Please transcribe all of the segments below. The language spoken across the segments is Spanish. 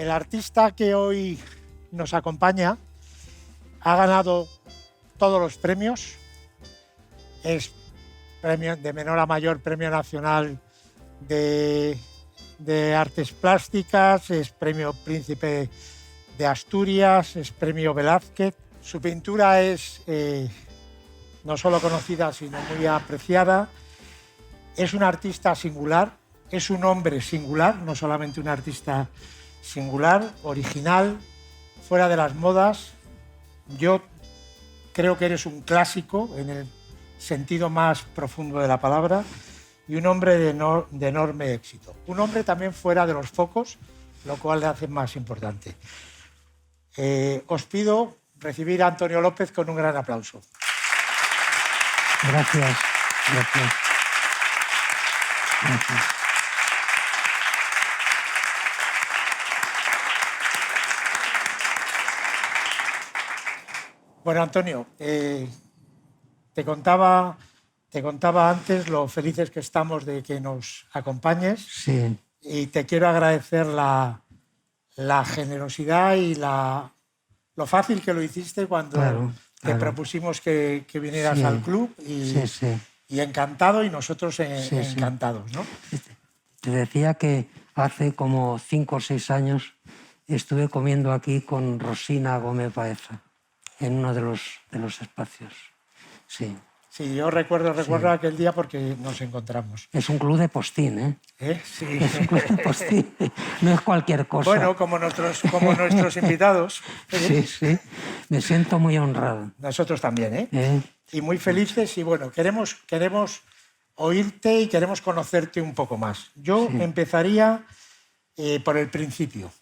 El artista que hoy nos acompaña ha ganado todos los premios. Es premio de menor a mayor, premio nacional de artes plásticas, es premio Príncipe de Asturias, es premio Velázquez. Su pintura es no solo conocida, sino muy apreciada. Es un artista singular, es un hombre singular, no solamente un artista singular, original, fuera de las modas. Yo creo que eres un clásico en el sentido más profundo de la palabra y un hombre de enorme éxito. Un hombre también fuera de los focos, lo cual le hace más importante. Os pido recibir a Antonio López con un gran aplauso. Gracias, gracias. Gracias. Bueno, Antonio, te contaba antes lo felices que estamos de que nos acompañes. Sí. Y te quiero agradecer la generosidad y lo fácil que lo hiciste cuando te propusimos que vinieras al club. Y encantado, y nosotros encantados, ¿no? Te decía que hace como 5 o 6 años estuve comiendo aquí con Rosina Gómez Baeza, en uno de los espacios. Sí. Sí, yo recuerdo aquel día porque nos encontramos. Es un club de postín, ¿eh? Sí. Es un club de postín, no es cualquier cosa. Bueno, como nuestros invitados. Sí, me siento muy honrado. Nosotros también, ¿eh? Y muy felices, y bueno, queremos oírte y queremos conocerte un poco más. Yo empezaría por el principio.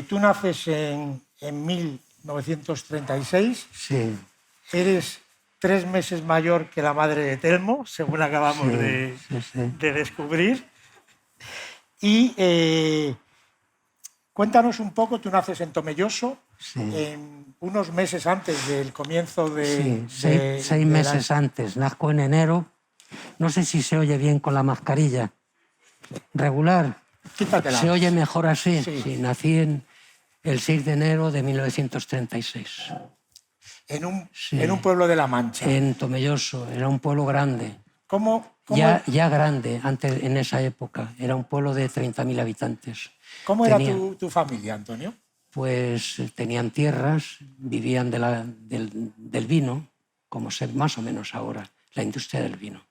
Tú naces en 1936. Sí. Eres 3 meses mayor que la madre de Telmo, según acabamos de descubrir. Y cuéntanos un poco, tú naces en Tomelloso, unos meses antes del comienzo de... Sí, 6 meses antes. Nazco en enero. No sé si se oye bien con la mascarilla. ¿Regular? Quítatela. ¿Se oye mejor así? Sí, nací el 6 de enero de 1936. En un pueblo de La Mancha. En Tomelloso, era un pueblo grande. ¿Cómo? Ya grande, antes, en esa época. Era un pueblo de 30.000 habitantes. ¿Cómo era tu familia, Antonio? Pues tenían tierras, vivían del vino, como más o menos ahora, la industria del vino.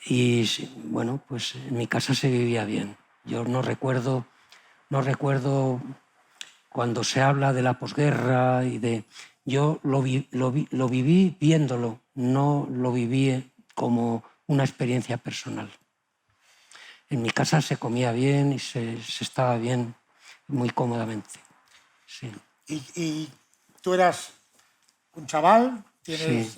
Y bueno, pues en mi casa se vivía bien. Yo no recuerdo cuando se habla de la posguerra y de... Yo lo viví viéndolo, no lo viví como una experiencia personal. En mi casa se comía bien y se estaba bien muy cómodamente. Sí. Y tú eras un chaval, tienes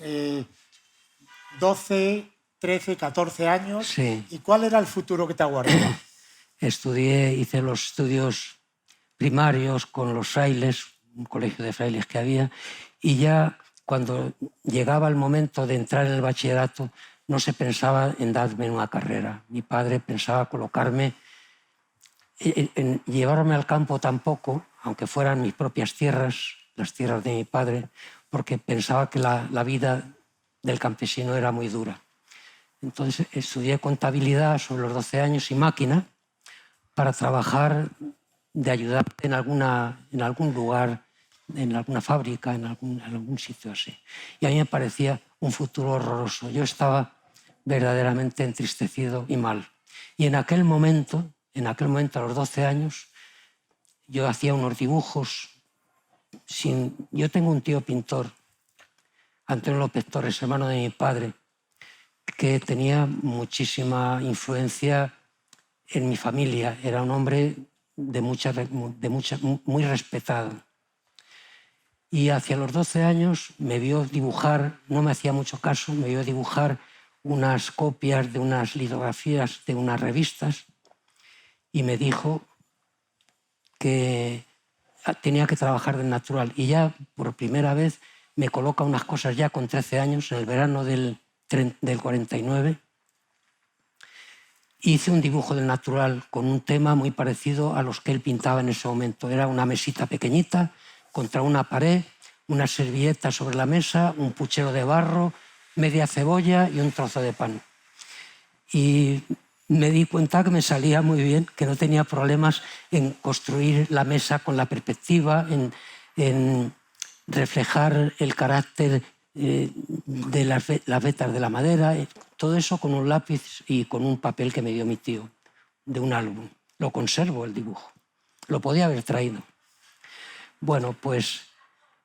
12, 13, 14 años. Sí. ¿Y cuál era el futuro que te aguardaba? Hice los estudios primarios con los frailes, un colegio de frailes que había, y ya cuando llegaba el momento de entrar en el bachillerato no se pensaba en darme una carrera. Mi padre pensaba colocarme, en llevarme al campo tampoco, aunque fueran mis propias tierras, las tierras de mi padre, porque pensaba que la vida del campesino era muy dura. Entonces estudié contabilidad sobre los 12 años y máquina para trabajar de ayudante en algún lugar, en alguna fábrica, en algún sitio así. Y a mí me parecía un futuro horroroso. Yo estaba verdaderamente entristecido y mal. Y en aquel momento, a los 12 años, yo hacía unos dibujos. Yo tengo un tío pintor, Antonio López Torres, hermano de mi padre, que tenía muchísima influencia en mi familia. Era un hombre muy respetado. Y hacia los 12 años me vio dibujar, no me hacía mucho caso, me vio dibujar unas copias de unas litografías de unas revistas y me dijo que tenía que trabajar de natural. Y ya por primera vez me coloca unas cosas ya con 13 años, en el verano del 49, hice un dibujo del natural con un tema muy parecido a los que él pintaba en ese momento. Era una mesita pequeñita contra una pared, una servilleta sobre la mesa, un puchero de barro, media cebolla y un trozo de pan. Y me di cuenta que me salía muy bien, que no tenía problemas en construir la mesa con la perspectiva, en reflejar el carácter de las vetas de la madera, todo eso con un lápiz y con un papel que me dio mi tío, de un álbum. Lo conservo, el dibujo. Lo podía haber traído. Bueno, pues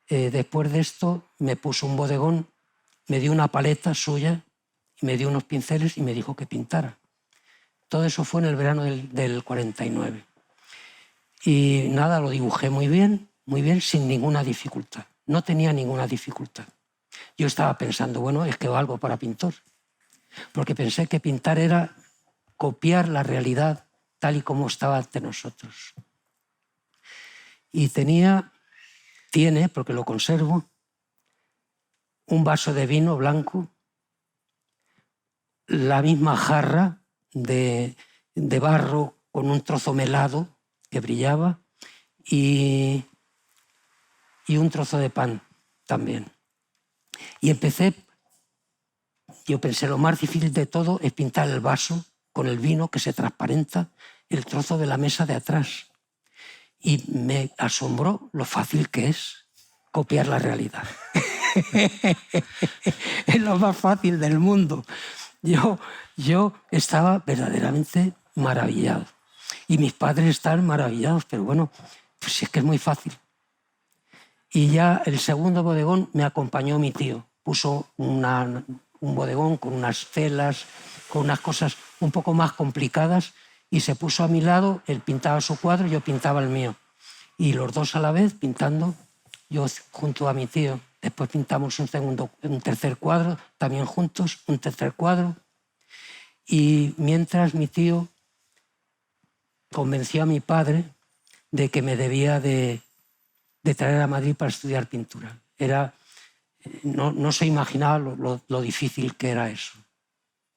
después de esto me puso un bodegón, me dio una paleta suya, me dio unos pinceles y me dijo que pintara. Todo eso fue en el verano del 49. Y nada, lo dibujé muy bien, sin ninguna dificultad. No tenía ninguna dificultad. Yo estaba pensando, bueno, es que valgo para pintor. Porque pensé que pintar era copiar la realidad tal y como estaba ante nosotros. Y tiene, porque lo conservo, un vaso de vino blanco, la misma jarra de barro con un trozo melado que brillaba y un trozo de pan también. Y yo pensé, lo más difícil de todo es pintar el vaso con el vino que se transparenta el trozo de la mesa de atrás. Y me asombró lo fácil que es copiar la realidad. Es lo más fácil del mundo. Yo estaba verdaderamente maravillado. Y mis padres estaban maravillados, pero bueno, pues es que es muy fácil. Y ya el segundo bodegón me acompañó mi tío. Puso un bodegón con unas telas, con unas cosas un poco más complicadas, y se puso a mi lado, él pintaba su cuadro, yo pintaba el mío. Y los dos a la vez pintando, yo junto a mi tío. Después pintamos un tercer cuadro, también juntos, un tercer cuadro. Y mientras mi tío convenció a mi padre de que me debía de traer a Madrid para estudiar pintura. No se imaginaba lo difícil que era eso.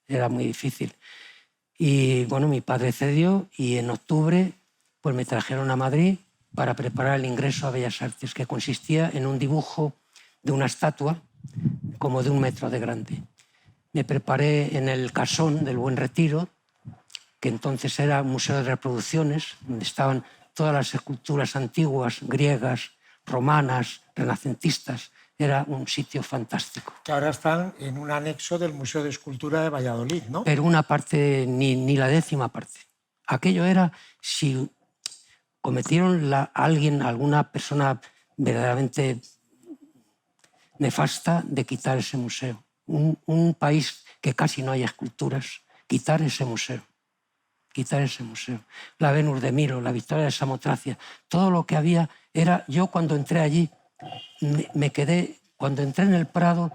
Era muy difícil. Y bueno, mi padre cedió y en octubre pues me trajeron a Madrid para preparar el ingreso a Bellas Artes, que consistía en un dibujo de una estatua como de 1 metro de grande. Me preparé en el Casón del Buen Retiro, que entonces era un museo de reproducciones, donde estaban todas las esculturas antiguas, griegas, romanas, renacentistas. Era un sitio fantástico. Que ahora están en un anexo del Museo de Escultura de Valladolid, ¿no? Pero una parte, ni la 10ª parte. Aquello era, si cometieron alguna persona verdaderamente nefasta, de quitar ese museo. Un país que casi no hay esculturas, quitar ese museo. La Venus de Milo, la Victoria de Samotracia, todo lo que había era... Yo cuando entré allí, me quedé... Cuando entré en el Prado,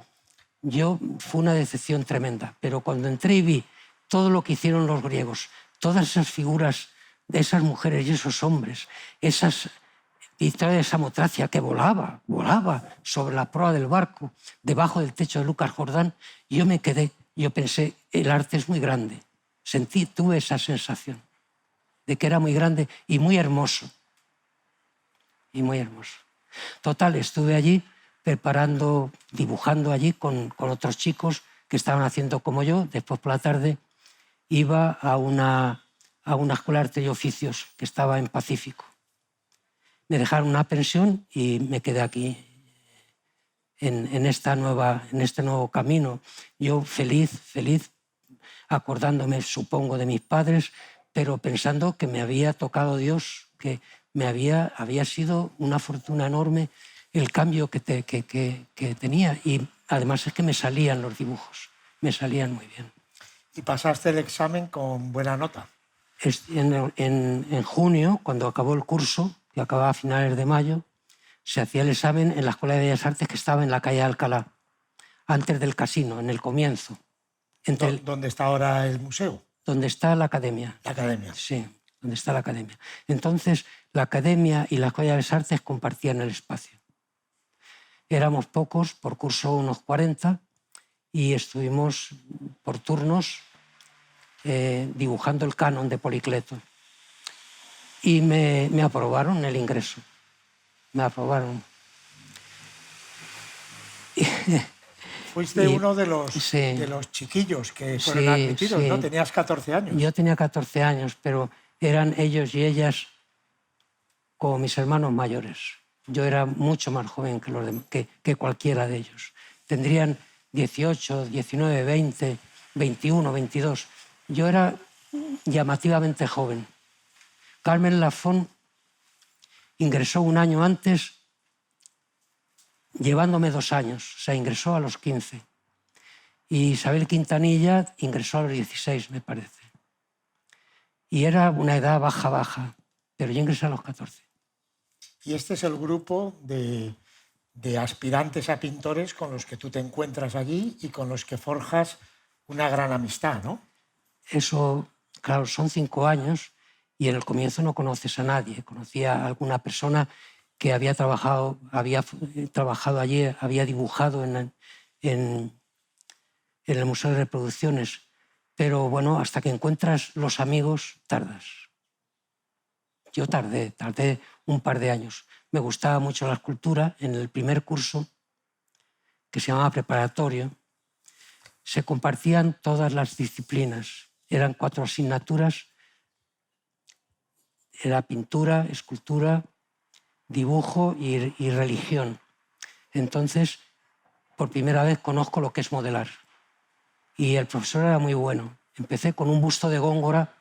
fue una decepción tremenda, pero cuando entré y vi todo lo que hicieron los griegos, todas esas figuras de esas mujeres y esos hombres, esas Victoria de Samotracia que volaba sobre la proa del barco, debajo del techo de Lucas Jordán, yo me quedé, yo pensé, el arte es muy grande. Tuve esa sensación de que era muy grande y muy hermoso. Total, estuve allí dibujando allí con otros chicos que estaban haciendo como yo. Después por la tarde iba a una escuela de arte y oficios que estaba en Pacífico. Me dejaron una pensión y me quedé aquí en este nuevo camino. Yo feliz, acordándome, supongo, de mis padres, pero pensando que me había tocado Dios, que había sido una fortuna enorme el cambio que tenía. Y además es que me salían los dibujos, me salían muy bien. Y pasaste el examen con buena nota. En junio, cuando acabó el curso, que acababa a finales de mayo, se hacía el examen en la Escuela de Bellas Artes, que estaba en la calle Alcalá, antes del casino, en el comienzo. ¿Dónde está ahora el museo? Donde está la academia. La academia. Sí, donde está la academia. Entonces, la academia y la Escuela de Bellas Artes compartían el espacio. Éramos pocos, por curso unos 40, y estuvimos por turnos dibujando el canon de Policleto. Y me aprobaron el ingreso. Me aprobaron. Fuiste uno de los chiquillos que fueron admitidos, ¿no? Tenías 14 años. Yo tenía 14 años, pero eran ellos y ellas como mis hermanos mayores. Yo era mucho más joven que los demás, que cualquiera de ellos. Tendrían 18, 19, 20, 21, 22. Yo era llamativamente joven. Carmen Lafón ingresó un año antes, llevándome 2 años. O sea, ingresó a los 15. Y Isabel Quintanilla ingresó a los 16, me parece. Y era una edad baja, pero yo ingresé a los 14. Y este es el grupo de aspirantes a pintores con los que tú te encuentras allí y con los que forjas una gran amistad, ¿no? Eso, claro, son 5 años y en el comienzo no conoces a nadie. Conocía a alguna persona que había trabajado allí, había dibujado en el Museo de Reproducciones. Pero bueno, hasta que encuentras los amigos, tardas. Yo tardé un par de años. Me gustaba mucho la escultura. En el primer curso, que se llamaba preparatorio, se compartían todas las disciplinas. Eran 4 asignaturas. Era pintura, escultura, dibujo y religión. Entonces, por primera vez conozco lo que es modelar. Y el profesor era muy bueno. Empecé con un busto de Góngora.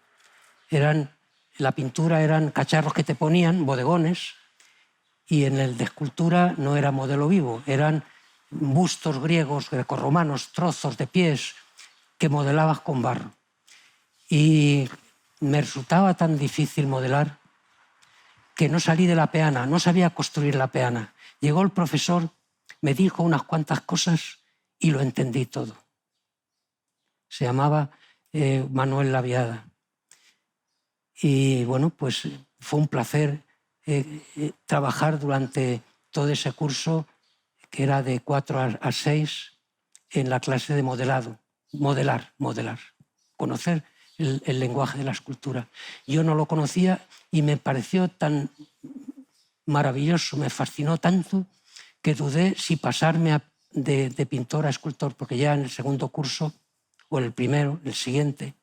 La pintura eran cacharros que te ponían, bodegones, y en el de escultura no era modelo vivo, eran bustos griegos, grecorromanos, trozos de pies que modelabas con barro. Y me resultaba tan difícil modelar que no salí de la peana, no sabía construir la peana. Llegó el profesor, me dijo unas cuantas cosas y lo entendí todo. Se llamaba Manuel Laviada. Y bueno, pues fue un placer trabajar durante todo ese curso, que era de 4 a 6, en la clase de modelado. Modelar. Conocer el lenguaje de la escultura. Yo no lo conocía y me pareció tan maravilloso, me fascinó tanto, que dudé si pasarme de pintor a escultor, porque ya en el segundo curso, o en el primero, el siguiente,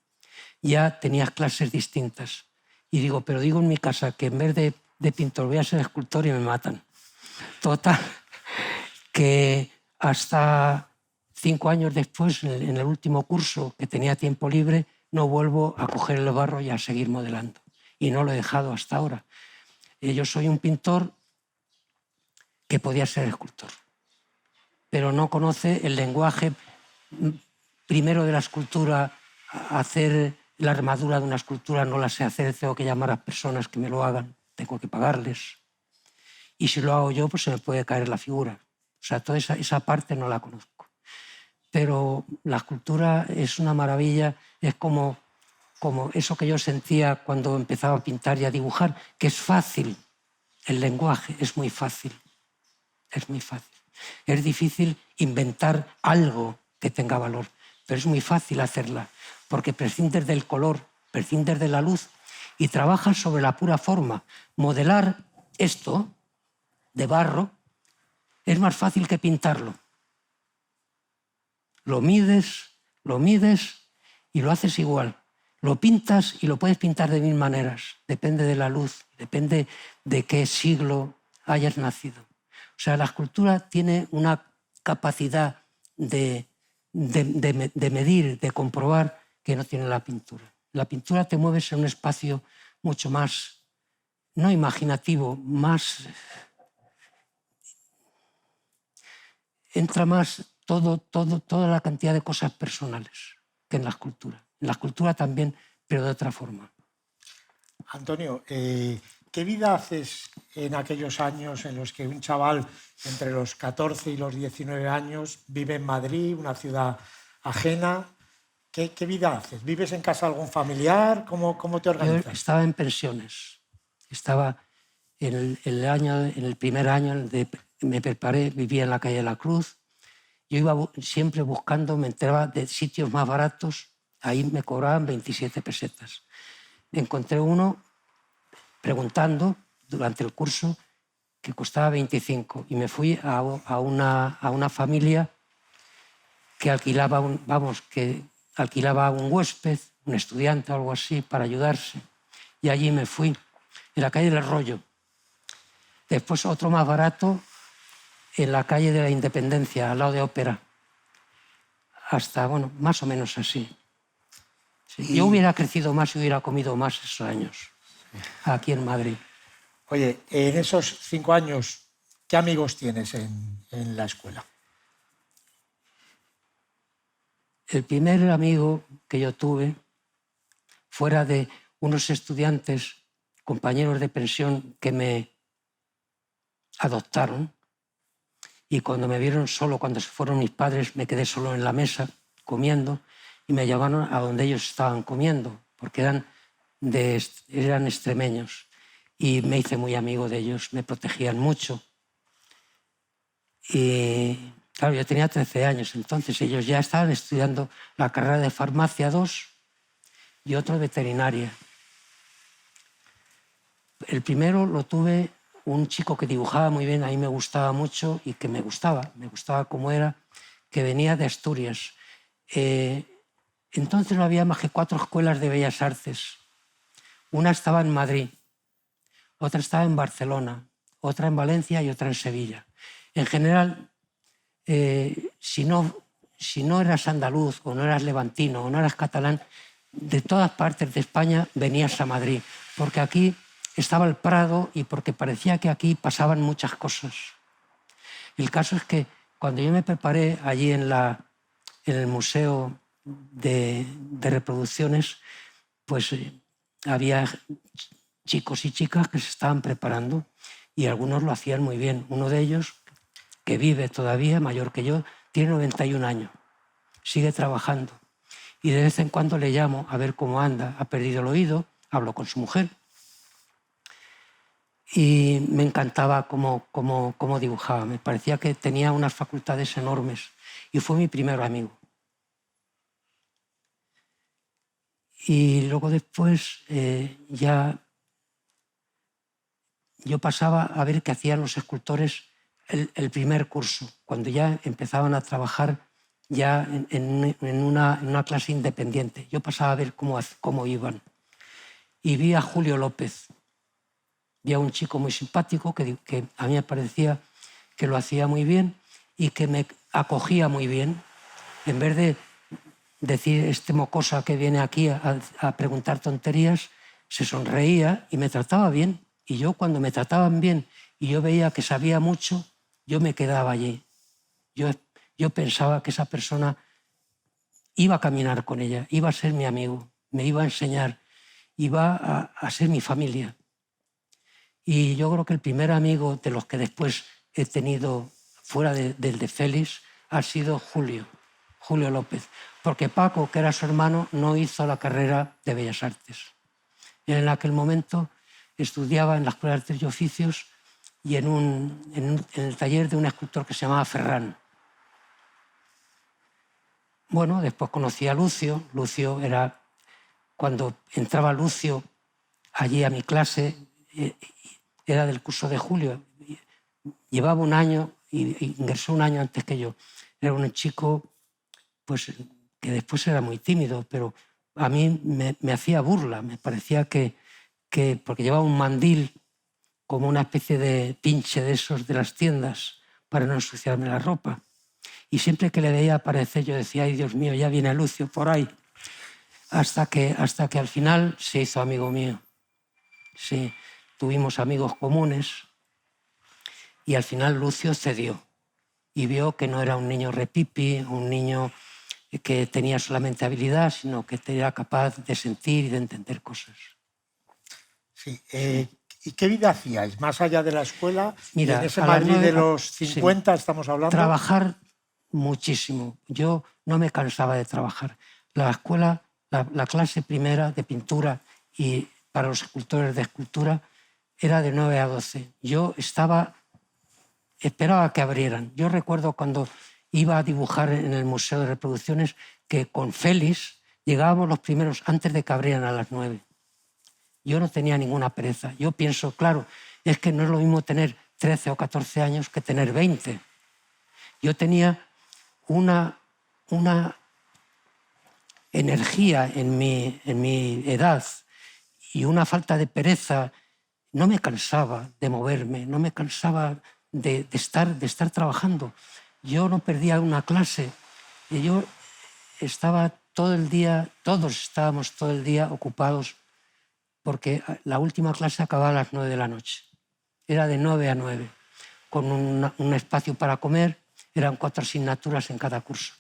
ya tenías clases distintas. Y digo en mi casa que en vez de pintor voy a ser escultor y me matan. Total, que hasta 5 años después, en el último curso, que tenía tiempo libre, no vuelvo a coger el barro y a seguir modelando. Y no lo he dejado hasta ahora. Yo soy un pintor que podía ser escultor, pero no conoce el lenguaje primero de la escultura. Hacer la armadura de una escultura no la sé hacer, tengo que llamar a personas que me lo hagan, tengo que pagarles. Y si lo hago yo, pues se me puede caer la figura. O sea, toda esa parte no la conozco. Pero la escultura es una maravilla, es como eso que yo sentía cuando empezaba a pintar y a dibujar, que es fácil. El lenguaje es muy fácil. Es muy fácil. Es difícil inventar algo que tenga valor, pero es muy fácil hacerla, porque prescindes del color, prescindes de la luz y trabajas sobre la pura forma. Modelar esto de barro es más fácil que pintarlo. Lo mides y lo haces igual. Lo pintas y lo puedes pintar de 1000 maneras. Depende de la luz, depende de qué siglo hayas nacido. O sea, la escultura tiene una capacidad de medir, de comprobar, que no tiene la pintura. La pintura te mueves en un espacio mucho más, no imaginativo, más... Entra más toda la cantidad de cosas personales que en la escultura. En la escultura también, pero de otra forma. Antonio, ¿qué vida haces en aquellos años en los que un chaval entre los 14 y los 19 años vive en Madrid, una ciudad ajena? ¿Qué vida haces? ¿Vives en casa de algún familiar? ¿Cómo te organizas? Yo estaba en pensiones. Estaba en el primer año me preparé, vivía en la calle de la Cruz. Yo iba siempre buscando, me enteraba de sitios más baratos. Ahí me cobraban 27 pesetas. Encontré uno preguntando durante el curso que costaba 25 y me fui a una familia que alquilaba un huésped, un estudiante o algo así, para ayudarse. Y allí me fui, en la calle del Arroyo. Después otro más barato en la calle de la Independencia, al lado de Ópera. Hasta, bueno, más o menos así. Sí. Yo hubiera crecido más y hubiera comido más esos años, aquí en Madrid. Oye, en esos 5 años, ¿qué amigos tienes en la escuela? El primer amigo que yo tuve, fuera de unos estudiantes, compañeros de pensión que me adoptaron, y cuando me vieron solo, cuando se fueron mis padres, me quedé solo en la mesa comiendo y me llevaron a donde ellos estaban comiendo, porque eran extremeños. Y me hice muy amigo de ellos, me protegían mucho. Y claro, yo tenía 13 años, entonces ellos ya estaban estudiando la carrera de farmacia 2 y otro veterinaria. El primero lo tuve un chico que dibujaba muy bien, a mí me gustaba mucho y que me gustaba cómo era, que venía de Asturias. Entonces no había más que 4 escuelas de bellas artes. Una estaba en Madrid, otra estaba en Barcelona, otra en Valencia y otra en Sevilla. En general, si no eras andaluz o no eras levantino o no eras catalán, de todas partes de España venías a Madrid, porque aquí estaba el Prado y porque parecía que aquí pasaban muchas cosas. El caso es que cuando yo me preparé allí en el Museo de Reproducciones, pues había chicos y chicas que se estaban preparando y algunos lo hacían muy bien. Uno de ellos, que vive todavía, mayor que yo, tiene 91 años, sigue trabajando. Y de vez en cuando le llamo a ver cómo anda, ha perdido el oído, hablo con su mujer. Y me encantaba cómo dibujaba, me parecía que tenía unas facultades enormes y fue mi primer amigo. Y luego después ya yo pasaba a ver qué hacían los escultores el primer curso, cuando ya empezaban a trabajar ya en una clase independiente. Yo pasaba a ver cómo iban. Y vi a Julio López. Vi a un chico muy simpático que a mí me parecía que lo hacía muy bien y que me acogía muy bien. En vez de decir este mocosa que viene aquí a preguntar tonterías, se sonreía y me trataba bien. Y yo, cuando me trataban bien y yo veía que sabía mucho, yo me quedaba allí. Yo pensaba que esa persona iba a caminar con ella, iba a ser mi amigo, me iba a enseñar, iba a ser mi familia. Y yo creo que el primer amigo de los que después he tenido fuera del de Félix ha sido Julio López, porque Paco, que era su hermano, no hizo la carrera de Bellas Artes. En aquel momento estudiaba en la Escuela de Artes y Oficios y en el taller de un escultor que se llamaba Ferran. Bueno, después conocí a Lucio. Lucio era, cuando entraba Lucio allí a mi clase, era del curso de Julio. Llevaba un año y ingresó un año antes que yo. Era un chico pues, que después era muy tímido, pero a mí me hacía burla. Me parecía que porque llevaba un mandil como una especie de pinche de esos de las tiendas para no ensuciarme la ropa. Y siempre que le veía aparecer yo decía, ay Dios mío, ya viene Lucio por ahí. Hasta que al final se hizo amigo mío. Sí, tuvimos amigos comunes y al final Lucio cedió y vio que no era un niño repipi, un niño que tenía solamente habilidad, sino que era capaz de sentir y de entender cosas. Sí. ¿Y qué vida hacíais más allá de la escuela? Mira, y en ese Madrid de los 50 sí, estamos hablando. Trabajar muchísimo. Yo no me cansaba de trabajar. La escuela, la clase primera de pintura y para los escultores de escultura era de 9 a 12. Yo esperaba que abrieran. Yo recuerdo cuando iba a dibujar en el Museo de Reproducciones que con Félix Llegábamos los primeros antes de que abrieran a las 9. Yo no tenía ninguna pereza. Yo pienso, claro, es que no es lo mismo tener 13 o 14 años que tener 20. Yo tenía una energía en mi edad y una falta de pereza. No me cansaba de moverme, no me cansaba de estar trabajando. Yo no perdía una clase. Y yo estaba todo el día, todos estábamos todo el día ocupados, porque la última clase acababa a las 9 de la noche. Era de 9 a 9, con un espacio para comer. Eran 4 asignaturas en cada curso.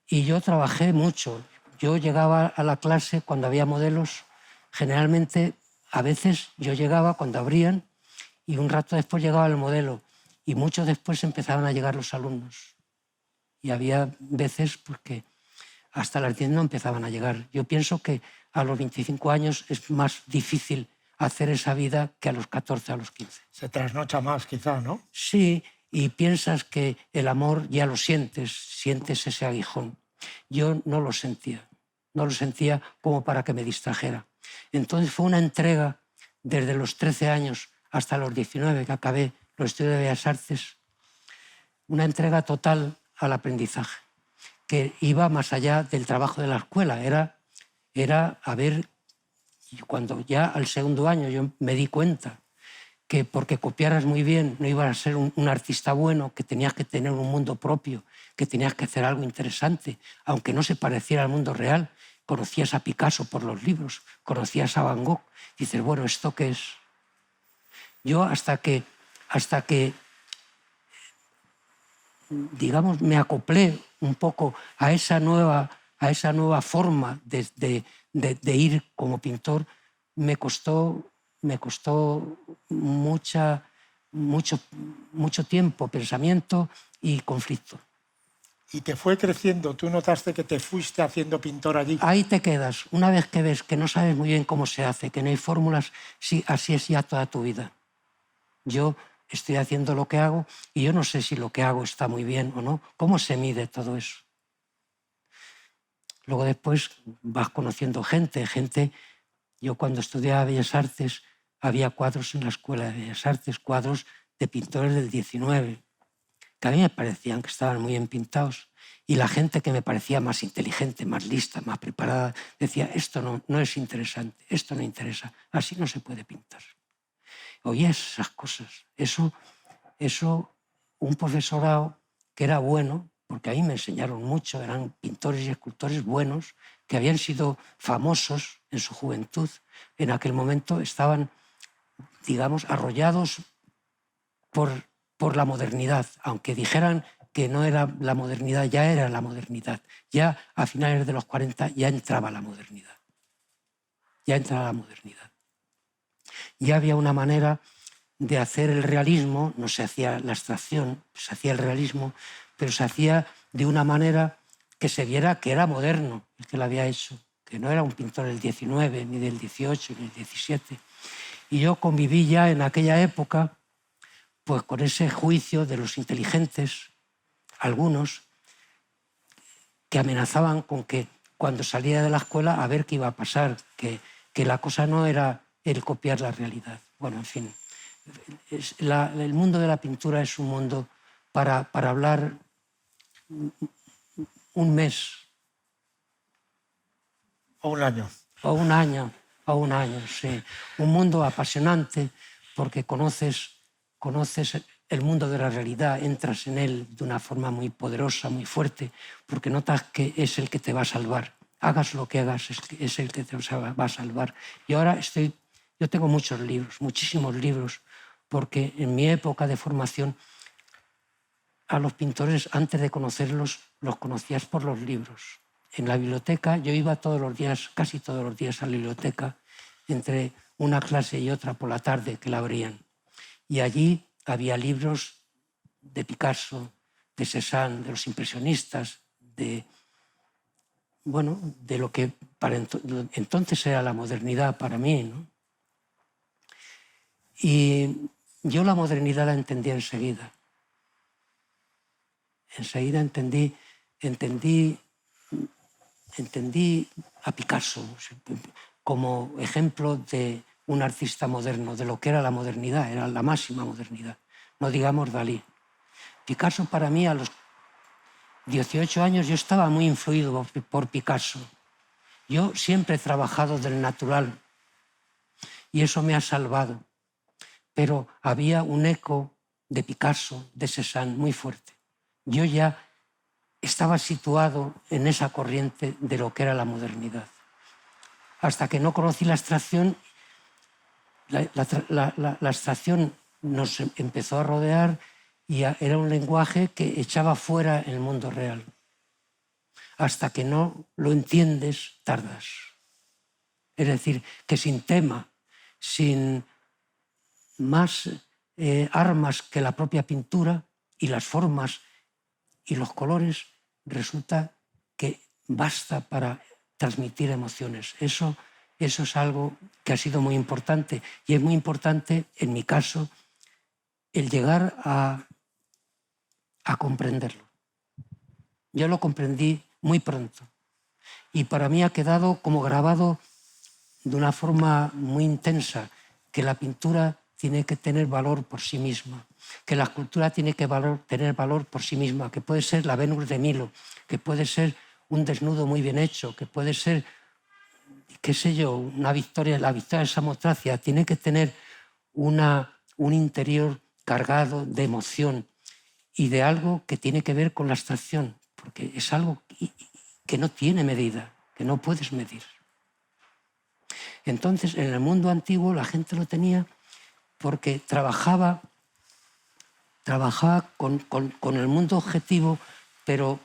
Y yo trabajé mucho. Yo llegaba a la clase cuando había modelos. Generalmente, a veces yo llegaba cuando abrían y un rato después llegaba el modelo. Y mucho después empezaban a llegar los alumnos. Y había veces porque hasta las 10 no empezaban a llegar. Yo pienso que a los 25 años es más difícil hacer esa vida que a los 14, a los 15. Se trasnocha más, quizá, ¿no? Sí, y piensas que el amor ya lo sientes ese aguijón. Yo no lo sentía como para que me distrajera. Entonces fue una entrega desde los 13 años hasta los 19, que acabé los estudios de Bellas Artes, una entrega total al aprendizaje, que iba más allá del trabajo de la escuela. Era a ver, cuando ya al segundo año yo me di cuenta que porque copiaras muy bien no ibas a ser un artista bueno, que tenías que tener un mundo propio, que tenías que hacer algo interesante, aunque no se pareciera al mundo real. Conocías a Picasso por los libros, conocías a Van Gogh. Dices, bueno, ¿esto qué es? Yo hasta que digamos, me acoplé un poco a esa nueva forma de ir como pintor, me costó mucho tiempo, pensamiento y conflicto. Y te fue creciendo, tú notaste que te fuiste haciendo pintor allí. Ahí te quedas. Una vez que ves que no sabes muy bien cómo se hace, que no hay fórmulas, sí, así es ya toda tu vida. Yo estoy haciendo lo que hago y yo no sé si lo que hago está muy bien o no. ¿Cómo se mide todo eso? Luego después vas conociendo gente. Yo cuando estudiaba Bellas Artes había cuadros en la Escuela de Bellas Artes, cuadros de pintores del 19, que a mí me parecían que estaban muy bien pintados. Y la gente que me parecía más inteligente, más lista, más preparada, decía, esto no es interesante, esto no interesa, así no se puede pintar. Oías esas cosas. Eso, un profesorado que era bueno, porque a mí me enseñaron mucho, eran pintores y escultores buenos, que habían sido famosos en su juventud. En aquel momento estaban, digamos, arrollados por la modernidad, aunque dijeran que no era la modernidad, ya era la modernidad. Ya a finales de los 40 ya entraba la modernidad. Ya había una manera de hacer el realismo, no se hacía la abstracción, se hacía el realismo, pero se hacía de una manera que se viera que era moderno el que lo había hecho, que no era un pintor del 19, ni del 18, ni del 17. Y yo conviví ya en aquella época pues con ese juicio de los inteligentes, algunos, que amenazaban con que cuando salía de la escuela a ver qué iba a pasar, que la cosa no era el copiar la realidad. Bueno, en fin, el mundo de la pintura es un mundo para hablar un mes. O un año. O un año, sí. Un mundo apasionante porque conoces el mundo de la realidad, entras en él de una forma muy poderosa, muy fuerte, porque notas que es el que te va a salvar. Hagas lo que hagas, es el que te va a salvar. Y ahora yo tengo muchos libros, muchísimos libros, porque en mi época de formación a los pintores, antes de conocerlos, los conocías por los libros. En la biblioteca, yo iba todos los días, casi todos los días a la biblioteca, entre una clase y otra por la tarde que la abrían. Y allí había libros de Picasso, de Cézanne, de los impresionistas, de lo que para entonces era la modernidad para mí, ¿no? Y yo la modernidad la entendí enseguida. Enseguida entendí entendí a Picasso como ejemplo de un artista moderno, de lo que era la modernidad, era la máxima modernidad. No digamos Dalí. Picasso para mí a los 18 años yo estaba muy influido por Picasso. Yo siempre he trabajado del natural y eso me ha salvado. Pero había un eco de Picasso, de Cézanne, muy fuerte. Yo ya estaba situado en esa corriente de lo que era la modernidad. Hasta que no conocí la abstracción, la abstracción nos empezó a rodear y era un lenguaje que echaba fuera el mundo real. Hasta que no lo entiendes, tardas. Es decir, que sin tema, sin más armas que la propia pintura y las formas y los colores, resulta que basta para transmitir emociones. Eso es algo que ha sido muy importante y es muy importante, en mi caso, el llegar a comprenderlo. Yo lo comprendí muy pronto y para mí ha quedado como grabado de una forma muy intensa que la pintura tiene que tener valor por sí misma, que la escultura tiene que tener valor por sí misma, que puede ser la Venus de Milo, que puede ser un desnudo muy bien hecho, que puede ser, qué sé yo, una victoria, la victoria de Samotracia, tiene que tener un interior cargado de emoción y de algo que tiene que ver con la abstracción, porque es algo que no tiene medida, que no puedes medir. Entonces, en el mundo antiguo la gente lo tenía porque trabajaba con el mundo objetivo, pero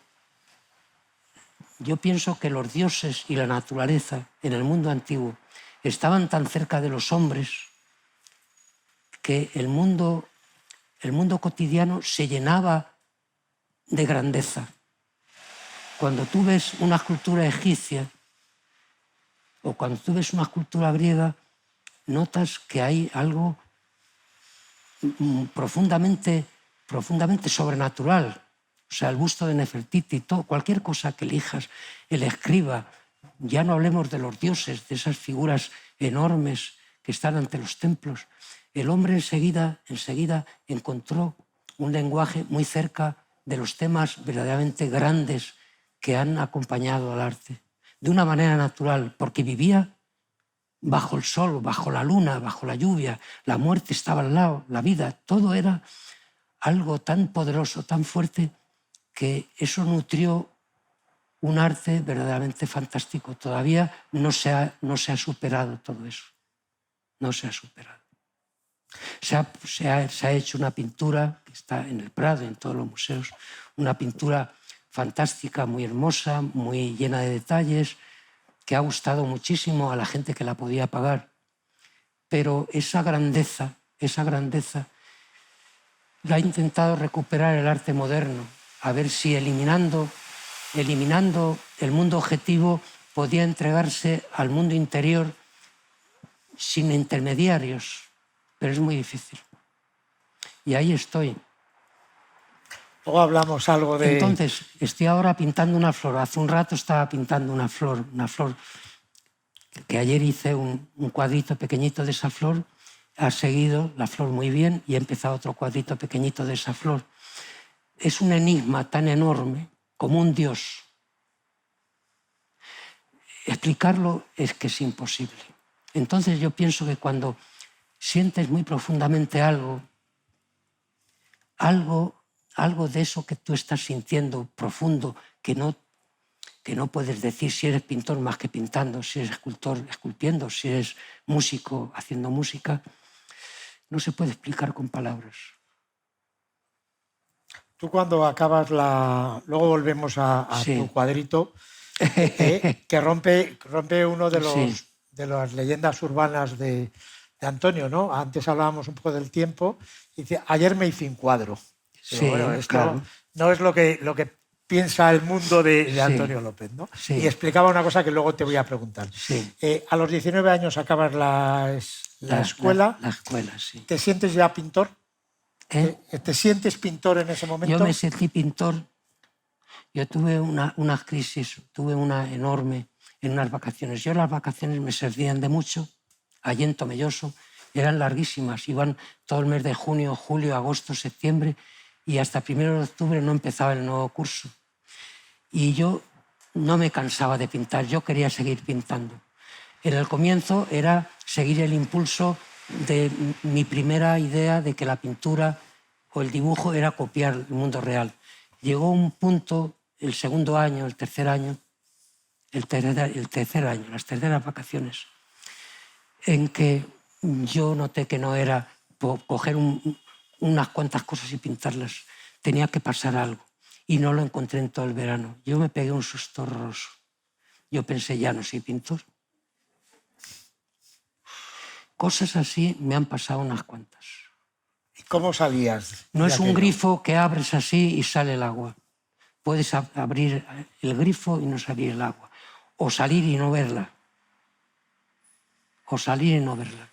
yo pienso que los dioses y la naturaleza en el mundo antiguo estaban tan cerca de los hombres que el mundo cotidiano se llenaba de grandeza. Cuando tú ves una escultura egipcia o cuando tú ves una escultura griega, notas que hay algo profundamente sobrenatural. O sea, el busto de Nefertiti, cualquier cosa que elijas, el escriba, ya no hablemos de los dioses, de esas figuras enormes que están ante los templos. El hombre enseguida encontró un lenguaje muy cerca de los temas verdaderamente grandes que han acompañado al arte, de una manera natural, porque vivía bajo el sol, bajo la luna, bajo la lluvia, la muerte estaba al lado, la vida, todo era algo tan poderoso, tan fuerte, que eso nutrió un arte verdaderamente fantástico. Todavía no se ha superado todo eso, no se ha superado. Se ha hecho una pintura que está en el Prado, en todos los museos, una pintura fantástica, muy hermosa, muy llena de detalles, que ha gustado muchísimo a la gente que la podía pagar. Pero esa grandeza la ha intentado recuperar el arte moderno, a ver si eliminando el mundo objetivo podía entregarse al mundo interior sin intermediarios, pero es muy difícil. Y ahí estoy. Luego hablamos algo de... Entonces, estoy ahora pintando una flor. Hace un rato estaba pintando una flor que ayer hice un cuadrito pequeñito de esa flor. Ha seguido la flor muy bien y he empezado otro cuadrito pequeñito de esa flor. Es un enigma tan enorme como un dios. Explicarlo es que es imposible. Entonces yo pienso que cuando sientes muy profundamente algo de eso que tú estás sintiendo profundo, que no puedes decir si eres pintor más que pintando, si eres escultor esculpiendo, si eres músico haciendo música, no se puede explicar con palabras. Tú cuando acabas luego volvemos a Sí. tu cuadrito, que rompe uno de las leyendas urbanas de Antonio, ¿no? Antes hablábamos un poco del tiempo. Dice, ayer me hice un cuadro. Pero Sí, bueno, esto claro. no es lo que piensa el mundo de Antonio López, ¿no? Sí. Y explicaba una cosa que luego te voy a preguntar. Sí. A los 19 años acabas la escuela. La escuela, sí. ¿Te sientes ya pintor? ¿Te sientes pintor en ese momento? Yo me sentí pintor Yo tuve una crisis, tuve una enorme en unas vacaciones. Yo las vacaciones me servían de mucho, allí en Tomelloso, eran larguísimas, iban todo el mes de junio, julio, agosto, septiembre, y hasta 1 de octubre no empezaba el nuevo curso. Y yo no me cansaba de pintar, yo quería seguir pintando. En el comienzo era seguir el impulso de mi primera idea de que la pintura o el dibujo era copiar el mundo real. Llegó un punto, el segundo año, el tercer año, las terceras vacaciones, en que yo noté que no era coger unas cuantas cosas y pintarlas. Tenía que pasar algo. Y no lo encontré en todo el verano. Yo me pegué un susto horroroso. Yo pensé, ya no soy pintor. Cosas así me han pasado unas cuantas. ¿Y cómo salías? No es un grifo que abres así y sale el agua. Puedes abrir el grifo y no salir el agua. O salir y no verla. O salir y no verla.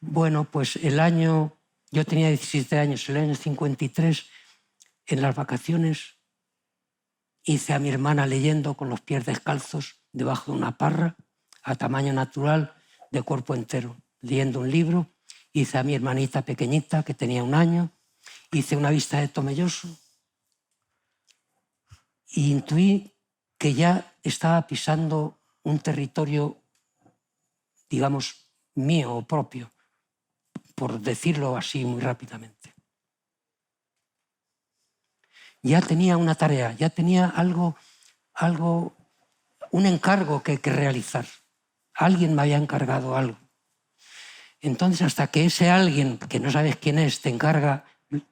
Bueno, pues yo tenía 17 años, el año 53, en las vacaciones, hice a mi hermana leyendo con los pies descalzos debajo de una parra, a tamaño natural, de cuerpo entero, leyendo un libro. Hice a mi hermanita pequeñita, que tenía 1 año, hice una vista de Tomelloso y intuí que ya estaba pisando un territorio, digamos, mío o propio, por decirlo así muy rápidamente. Ya tenía una tarea, ya tenía algo, un encargo que realizar. Alguien me había encargado algo. Entonces, hasta que ese alguien, que no sabes quién es, te encarga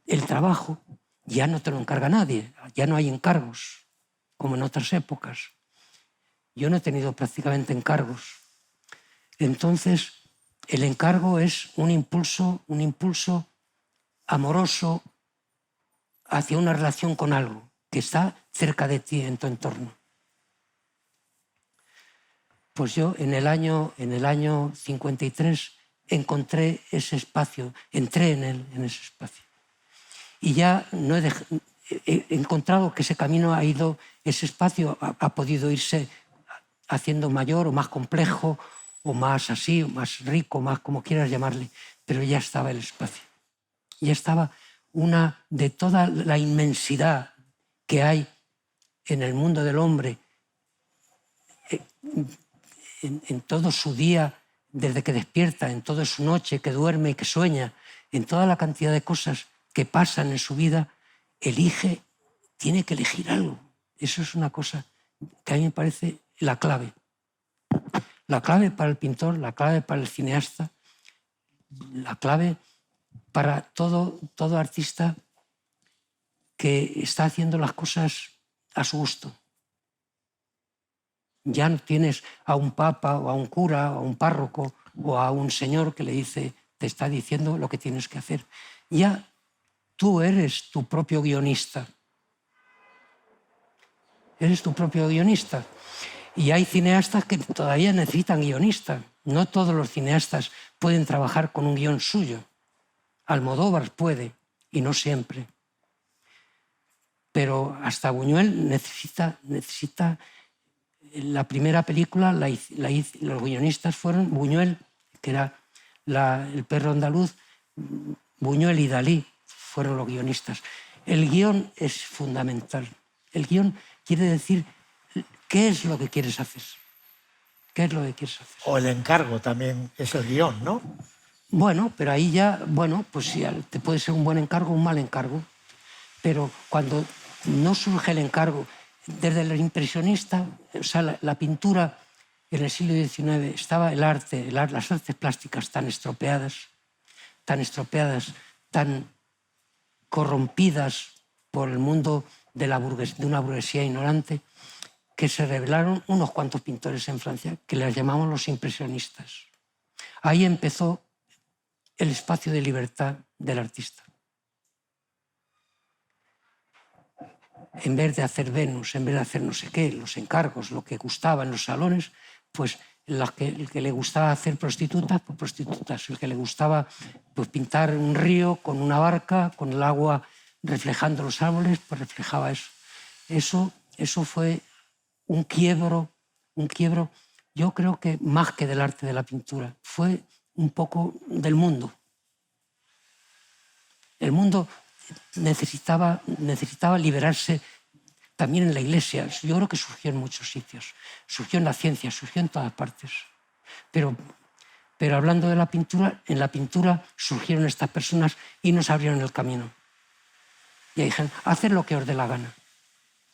el trabajo, ya no te lo encarga nadie, ya no hay encargos, como en otras épocas. Yo no he tenido prácticamente encargos. Entonces, el encargo es un impulso amoroso hacia una relación con algo que está cerca de ti, en tu entorno. Pues yo en el año 53 encontré ese espacio, entré en ese espacio. Y ya no he encontrado que ese camino ha ido, ese espacio ha podido irse haciendo mayor o más complejo, o más así, o más rico, más como quieras llamarle, pero ya estaba el espacio. Ya estaba de toda la inmensidad que hay en el mundo del hombre, en todo su día, desde que despierta, en toda su noche, que duerme y que sueña, en toda la cantidad de cosas que pasan en su vida, tiene que elegir algo. Eso es una cosa que a mí me parece la clave. La clave para el pintor, la clave para el cineasta, la clave para todo artista que está haciendo las cosas a su gusto. Ya no tienes a un papa o a un cura o a un párroco o a un señor que te está diciendo lo que tienes que hacer. Ya tú eres tu propio guionista. Eres tu propio guionista. Y hay cineastas que todavía necesitan guionistas. No todos los cineastas pueden trabajar con un guión suyo. Almodóvar puede, y no siempre. Pero hasta Buñuel necesita la primera película, los guionistas fueron Buñuel, que era El perro andaluz, Buñuel y Dalí fueron los guionistas. El guión es fundamental. El guión quiere decir qué es lo que quieres hacer. ¿Qué es lo que quieres hacer? O el encargo también es el guión, ¿no? Bueno, pero ahí ya, pues sí, te puede ser un buen encargo o un mal encargo. Pero cuando no surge el encargo, desde el impresionista, o sea, la pintura en el siglo XIX, estaba el arte, las artes plásticas tan estropeadas, tan corrompidas por el mundo de una burguesía ignorante, que se revelaron unos cuantos pintores en Francia que les llamamos los impresionistas. Ahí empezó el espacio de libertad del artista. En vez de hacer Venus, en vez de hacer no sé qué, los encargos, lo que gustaba en los salones, pues el que le gustaba hacer prostitutas, pues prostitutas. El que le gustaba pues pintar un río con una barca, con el agua reflejando los árboles, pues reflejaba eso. Eso fue un quiebro, yo creo que más que del arte de la pintura, fue un poco del mundo. El mundo necesitaba liberarse también en la Iglesia. Yo creo que surgió en muchos sitios. Surgió en la ciencia, surgió en todas partes. Pero hablando de la pintura, en la pintura surgieron estas personas y nos abrieron el camino. Y dijeron, haced lo que os dé la gana.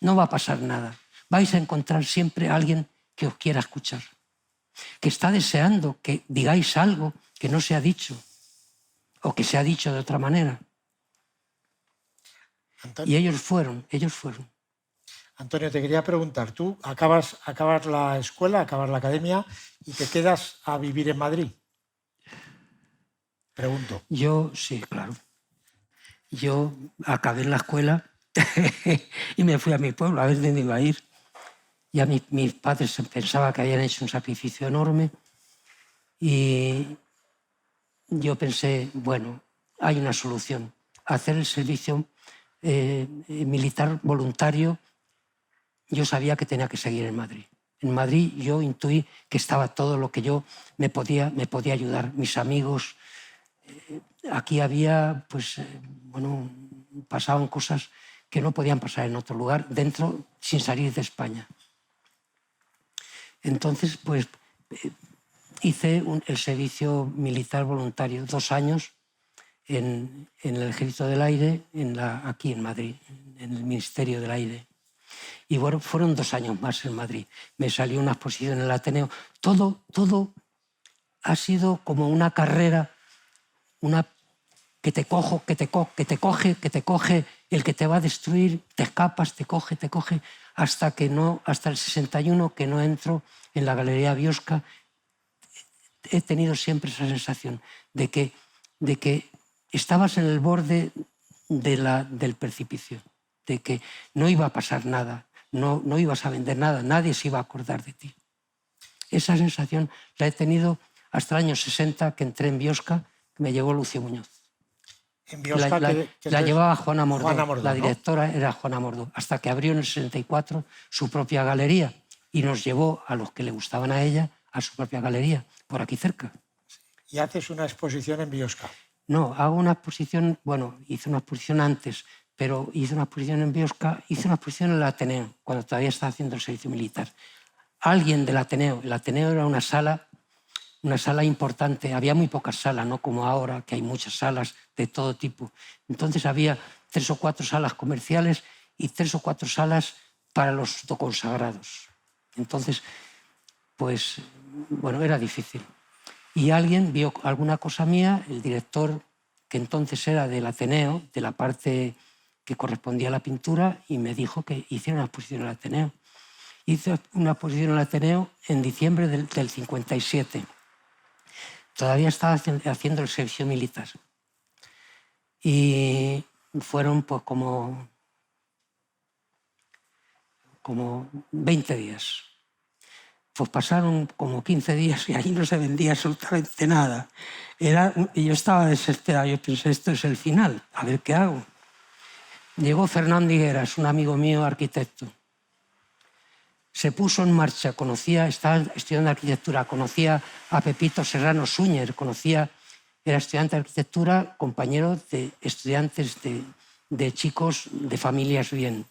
No va a pasar nada. Vais a encontrar siempre a alguien que os quiera escuchar, que está deseando que digáis algo que no se ha dicho o que se ha dicho de otra manera. Antonio, Y ellos fueron. Antonio, te quería preguntar, tú acabas la escuela, acabas la academia y te quedas a vivir en Madrid. Pregunto. Yo, sí, claro. Yo acabé en la escuela y me fui a mi pueblo a ver dónde iba a ir. Ya mis padres pensaban que habían hecho un sacrificio enorme y yo pensé, bueno, hay una solución, hacer el servicio militar voluntario. Yo sabía que tenía que seguir en Madrid. En Madrid yo intuí que estaba todo lo que yo me podía ayudar, mis amigos. Aquí había, pues, bueno, pasaban cosas que no podían pasar en otro lugar, dentro, sin salir de España. Entonces, pues, hice el servicio militar voluntario, 2 años en el Ejército del Aire, aquí en Madrid, en el Ministerio del Aire. Y bueno, fueron 2 años más en Madrid. Me salió una exposición en el Ateneo. Todo ha sido como una carrera, que te coge, el que te va a destruir, te escapas, te coge, hasta el 61 que no entro en la Galería Biosca. He tenido siempre esa sensación de que estabas en el borde del precipicio, de que no iba a pasar nada, no ibas a vender nada, nadie se iba a acordar de ti. Esa sensación la he tenido hasta el año 60, que entré en Biosca, que me llegó Lucio Muñoz. En Biosca, la llevaba Juana Mordó, la ¿no? directora era Juana Mordó, hasta que abrió en el 64 su propia galería y nos llevó a los que le gustaban a ella a su propia galería, por aquí cerca. ¿Y haces una exposición en Biosca? No, hago una exposición, bueno, hice una exposición antes, pero hice una exposición en Biosca, hice una exposición en el Ateneo, cuando todavía estaba haciendo el servicio militar. Alguien del Ateneo, el Ateneo era una sala importante, había muy pocas salas, no como ahora, que hay muchas salas de todo tipo. Entonces había 3 o 4 salas comerciales y 3 o 4 salas para los consagrados. Entonces, pues, bueno, era difícil. Y alguien vio alguna cosa mía, el director, que entonces era del Ateneo, de la parte que correspondía a la pintura, y me dijo que hiciera una exposición en el Ateneo. Hice una exposición en el Ateneo en diciembre del 57. Todavía estaba haciendo el servicio militar. Y fueron pues como 20 días. Pues pasaron como 15 días y allí no se vendía absolutamente nada. Y yo estaba desesperado, yo pensé, esto es el final, a ver qué hago. Llegó Fernando Higueras, un amigo mío, arquitecto. Se puso en marcha, estaba estudiando arquitectura, conocía a Pepito Serrano Súñer, era estudiante de arquitectura, compañero de estudiantes de chicos de familias bien.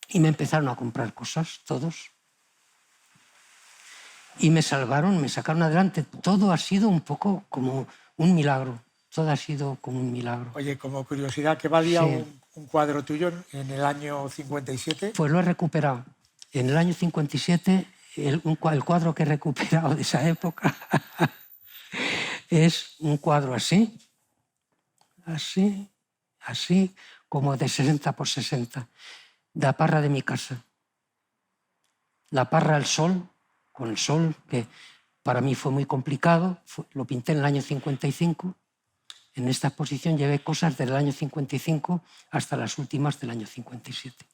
Y me empezaron a comprar cosas, todos. Y me salvaron, me sacaron adelante. Todo ha sido un poco como un milagro. Todo ha sido como un milagro. Oye, como curiosidad, ¿qué valía un cuadro tuyo en el año 57? Pues lo he recuperado. En el año 57, el cuadro que he recuperado de esa época es un cuadro así, como de 60 por 60, de la parra de mi casa. La parra al sol, con el sol, que para mí fue muy complicado, lo pinté en el año 55. En esta exposición llevé cosas del año 55 hasta las últimas del año 57.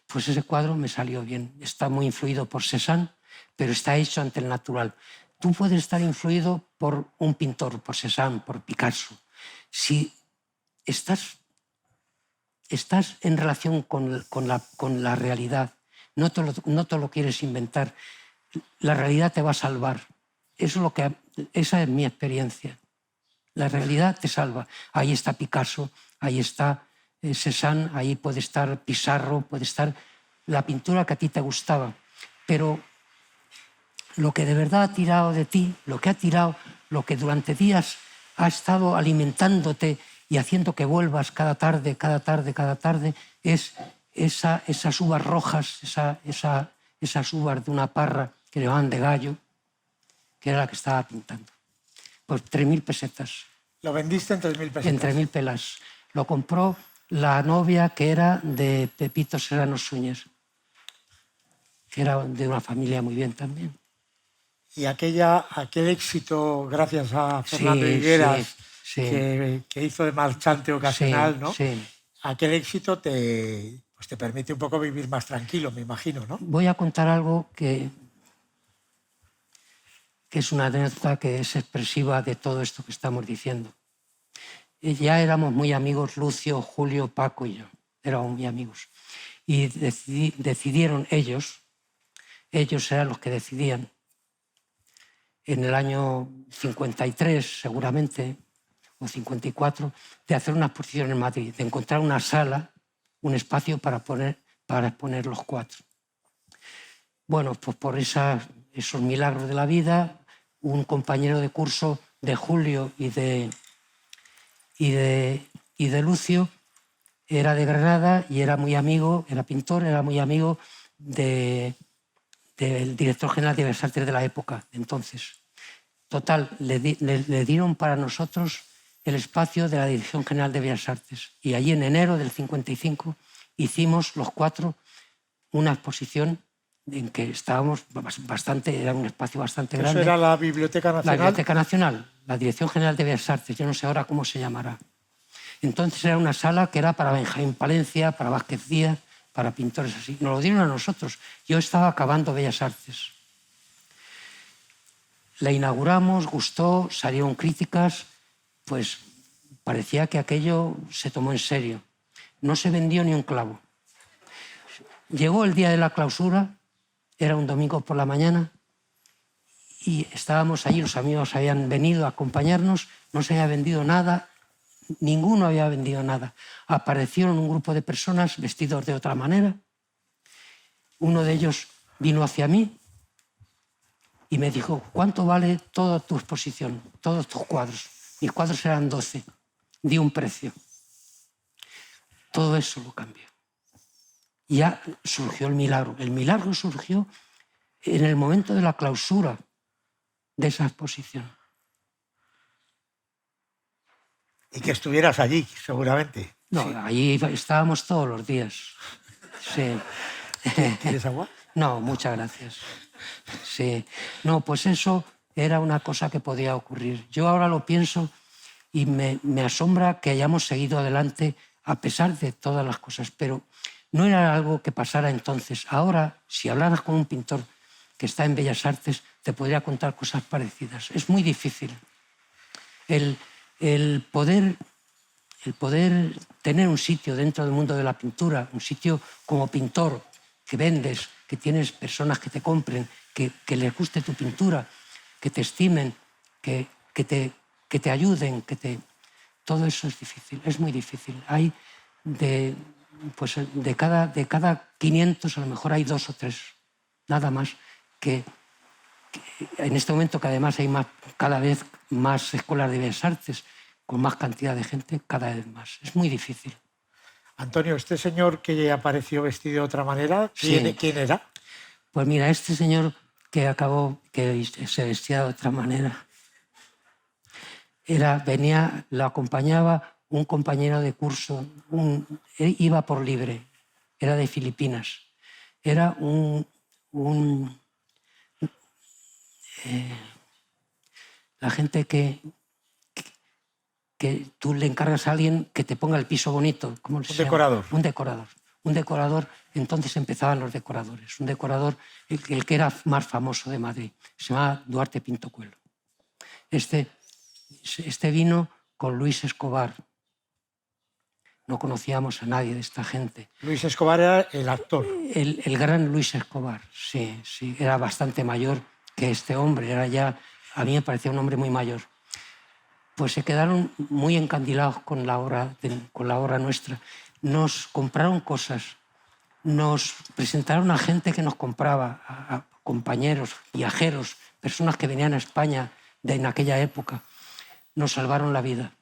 Pues ese cuadro me salió bien. Está muy influido por Cézanne, pero está hecho ante el natural. Tú puedes estar influido por un pintor, por Cézanne, por Picasso. Si estás estás en relación con la realidad, no te lo quieres inventar, la realidad te va a salvar. Esa es mi experiencia. La realidad te salva. Ahí está Picasso, ahí está Cézanne, ahí puede estar Pissarro, puede estar la pintura que a ti te gustaba. Pero lo que de verdad ha tirado de ti, lo que durante días ha estado alimentándote y haciendo que vuelvas cada tarde, es esas uvas rojas, esas uvas de una parra que le llamaban de Gallo, que era la que estaba pintando. Pues 3.000 pesetas. Lo vendiste en 3.000 pesetas. En 3.000 pelas. Lo compró la novia que era de Pepito Serrano Súñez, que era de una familia muy bien también. Y aquel éxito, gracias a Fernando Higueras, que hizo de marchante ocasional, ¿no? Sí. Aquel éxito te permite un poco vivir más tranquilo, me imagino, ¿no? Voy a contar algo que es una anécdota que es expresiva de todo esto que estamos diciendo. Ya éramos muy amigos, Lucio, Julio, Paco y yo. Éramos muy amigos. Y decidieron ellos eran los que decidían, en el año 53 seguramente, o 54, de hacer una exposición en Madrid, de encontrar una sala, un espacio para exponer los 4. Bueno, pues por esos milagros de la vida, un compañero de curso de Julio y de Lucio era de Granada y era muy amigo, era pintor, era muy amigo del director general de Bellas Artes de la época, de entonces. Total, le dieron para nosotros el espacio de la Dirección General de Bellas Artes. Y allí en enero del 55 hicimos los 4 una exposición en que estábamos bastante, era un espacio bastante grande. ¿Eso era la Biblioteca Nacional? La Biblioteca Nacional, la Dirección General de Bellas Artes, yo no sé ahora cómo se llamará. Entonces era una sala que era para Benjamín Palencia, para Vázquez Díaz, para pintores así. Nos lo dieron a nosotros. Yo estaba acabando Bellas Artes. La inauguramos, gustó, salieron críticas, pues parecía que aquello se tomó en serio. No se vendió ni un clavo. Llegó el día de la clausura, era un domingo por la mañana, y estábamos allí, los amigos habían venido a acompañarnos, no se había vendido nada, ninguno había vendido nada. Aparecieron un grupo de personas vestidos de otra manera. Uno de ellos vino hacia mí y me dijo: ¿cuánto vale toda tu exposición, todos tus cuadros? Mis cuadros eran 12. Di un precio. Todo eso lo cambió. Y ya surgió el milagro. El milagro surgió en el momento de la clausura de esa exposición. Y que estuvieras allí, seguramente. No, sí. Allí estábamos todos los días. Sí. ¿Quieres agua? No, muchas gracias. Sí. No, pues eso era una cosa que podía ocurrir. Yo ahora lo pienso y me asombra que hayamos seguido adelante a pesar de todas las cosas, pero no era algo que pasara entonces. Ahora, si hablaras con un pintor que está en Bellas Artes, te podría contar cosas parecidas. Es muy difícil. El poder tener un sitio dentro del mundo de la pintura, un sitio como pintor, que vendes, que tienes personas que te compren, que les guste tu pintura, que te estimen, que te ayuden, todo eso es difícil, es muy difícil. Hay de cada 500 a lo mejor hay 2 o 3, nada más, que en este momento que además hay cada vez más escuelas de bellas artes, con más cantidad de gente, cada vez más. Es muy difícil. Antonio, este señor que apareció vestido de otra manera, ¿quién era? Pues mira, este señor que se vestía de otra manera, lo acompañaba un compañero de curso, iba por libre, era de Filipinas. Era la gente que tú le encargas a alguien que te ponga el piso bonito. ¿Cómo se llama? Decorador. Un decorador. Entonces empezaban los decoradores. Un decorador, el que era más famoso de Madrid, se llamaba Duarte Pinto Coelho. Este vino con Luis Escobar, no conocíamos a nadie de esta gente. Luis Escobar era el actor. El gran Luis Escobar, sí, sí, era bastante mayor que este hombre, a mí me parecía un hombre muy mayor. Pues se quedaron muy encandilados con la obra nuestra. Nos compraron cosas, nos presentaron a gente que nos compraba, a compañeros, viajeros, personas que venían a España en aquella época. Nos salvaron la vida.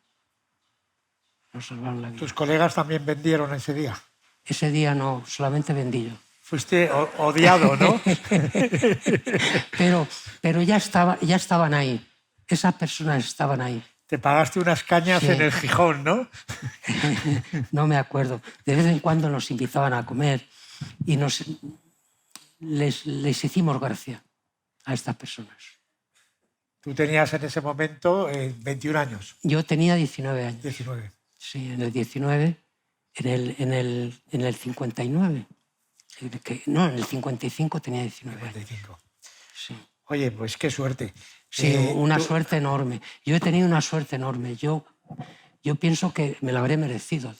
Nos salvaron la vida. ¿Tus colegas también vendieron ese día? Ese día no, solamente vendí yo. Fuiste odiado, ¿no? pero ya estaban ahí. Esas personas estaban ahí. Te pagaste unas cañas Sí. en el Gijón, ¿no? No me acuerdo. De vez en cuando nos invitaban a comer y les hicimos gracia a estas personas. Tú tenías en ese momento 21 años. Yo tenía 19 años. 19. Sí, en el 19, en el 59. No, en el 55 tenía 19 años. 55. Sí. Oye, pues qué suerte. Sí, una suerte enorme. Yo he tenido una suerte enorme. Yo pienso que me la habré merecido.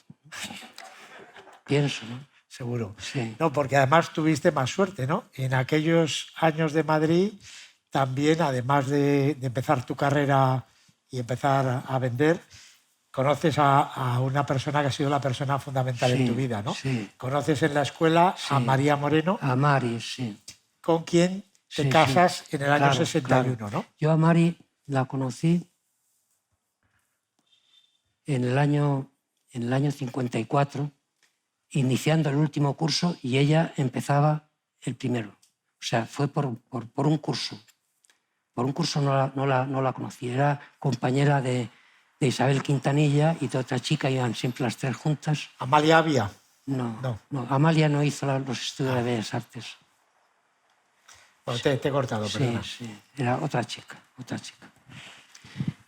Pienso, ¿no? Seguro. Sí. No, porque además tuviste más suerte, ¿no? En aquellos años de Madrid, también, además de empezar tu carrera y empezar a vender, conoces a una persona que ha sido la persona fundamental en tu vida, ¿no? Sí. Conoces en la escuela a María Moreno, A Mari, sí. con quien te Sí, casas sí. en el año Claro, 61, claro. ¿no? Yo a Mari la conocí en el año 54, iniciando el último curso, y ella empezaba el primero. O sea, fue por un curso. Por un curso no la conocí. Era compañera de Isabel Quintanilla y de otra chica, iban siempre las tres juntas. Amalia Avia. No, No. Amalia no hizo los estudios de Bellas Artes. Bueno, te he cortado, perdona. Sí, era otra chica.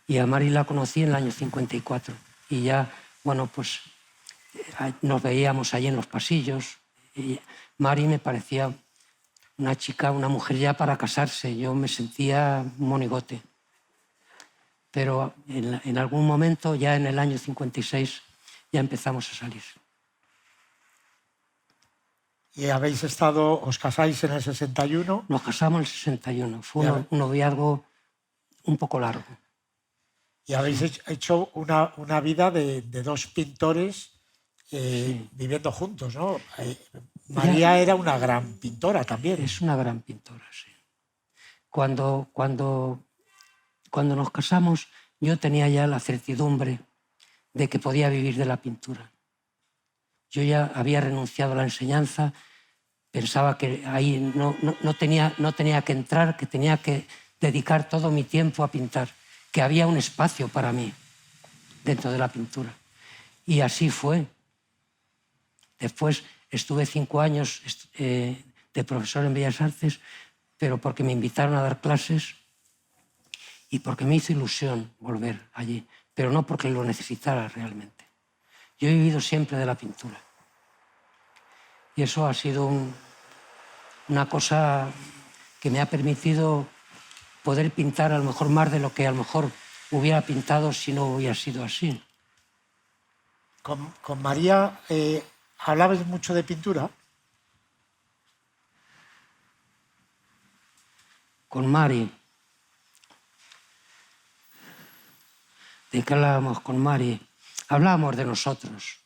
Y a Mari la conocí en el año 54. Y ya, bueno, pues nos veíamos allí en los pasillos. Y Mari me parecía una chica, una mujer ya para casarse. Yo me sentía monigote. Pero en algún momento, ya en el año 56, ya empezamos a salir. Y os casáis en el 61. Nos casamos en el 61. Fue un noviazgo un poco largo. Y habéis hecho una vida de dos pintores viviendo juntos, ¿no? María era una gran pintora también. Es una gran pintora, sí. Cuando nos casamos, yo tenía ya la certidumbre de que podía vivir de la pintura. Yo ya había renunciado a la enseñanza, pensaba que ahí no tenía que entrar, que tenía que dedicar todo mi tiempo a pintar, que había un espacio para mí dentro de la pintura. Y así fue. Después estuve 5 años de profesor en Bellas Artes, pero porque me invitaron a dar clases y porque me hizo ilusión volver allí, pero no porque lo necesitara realmente. Yo he vivido siempre de la pintura. Y eso ha sido una cosa que me ha permitido poder pintar a lo mejor más de lo que a lo mejor hubiera pintado si no hubiera sido así. Con María, ¿hablabas mucho de pintura? Con Mari. ¿De qué hablábamos con Mari? Hablábamos de nosotros.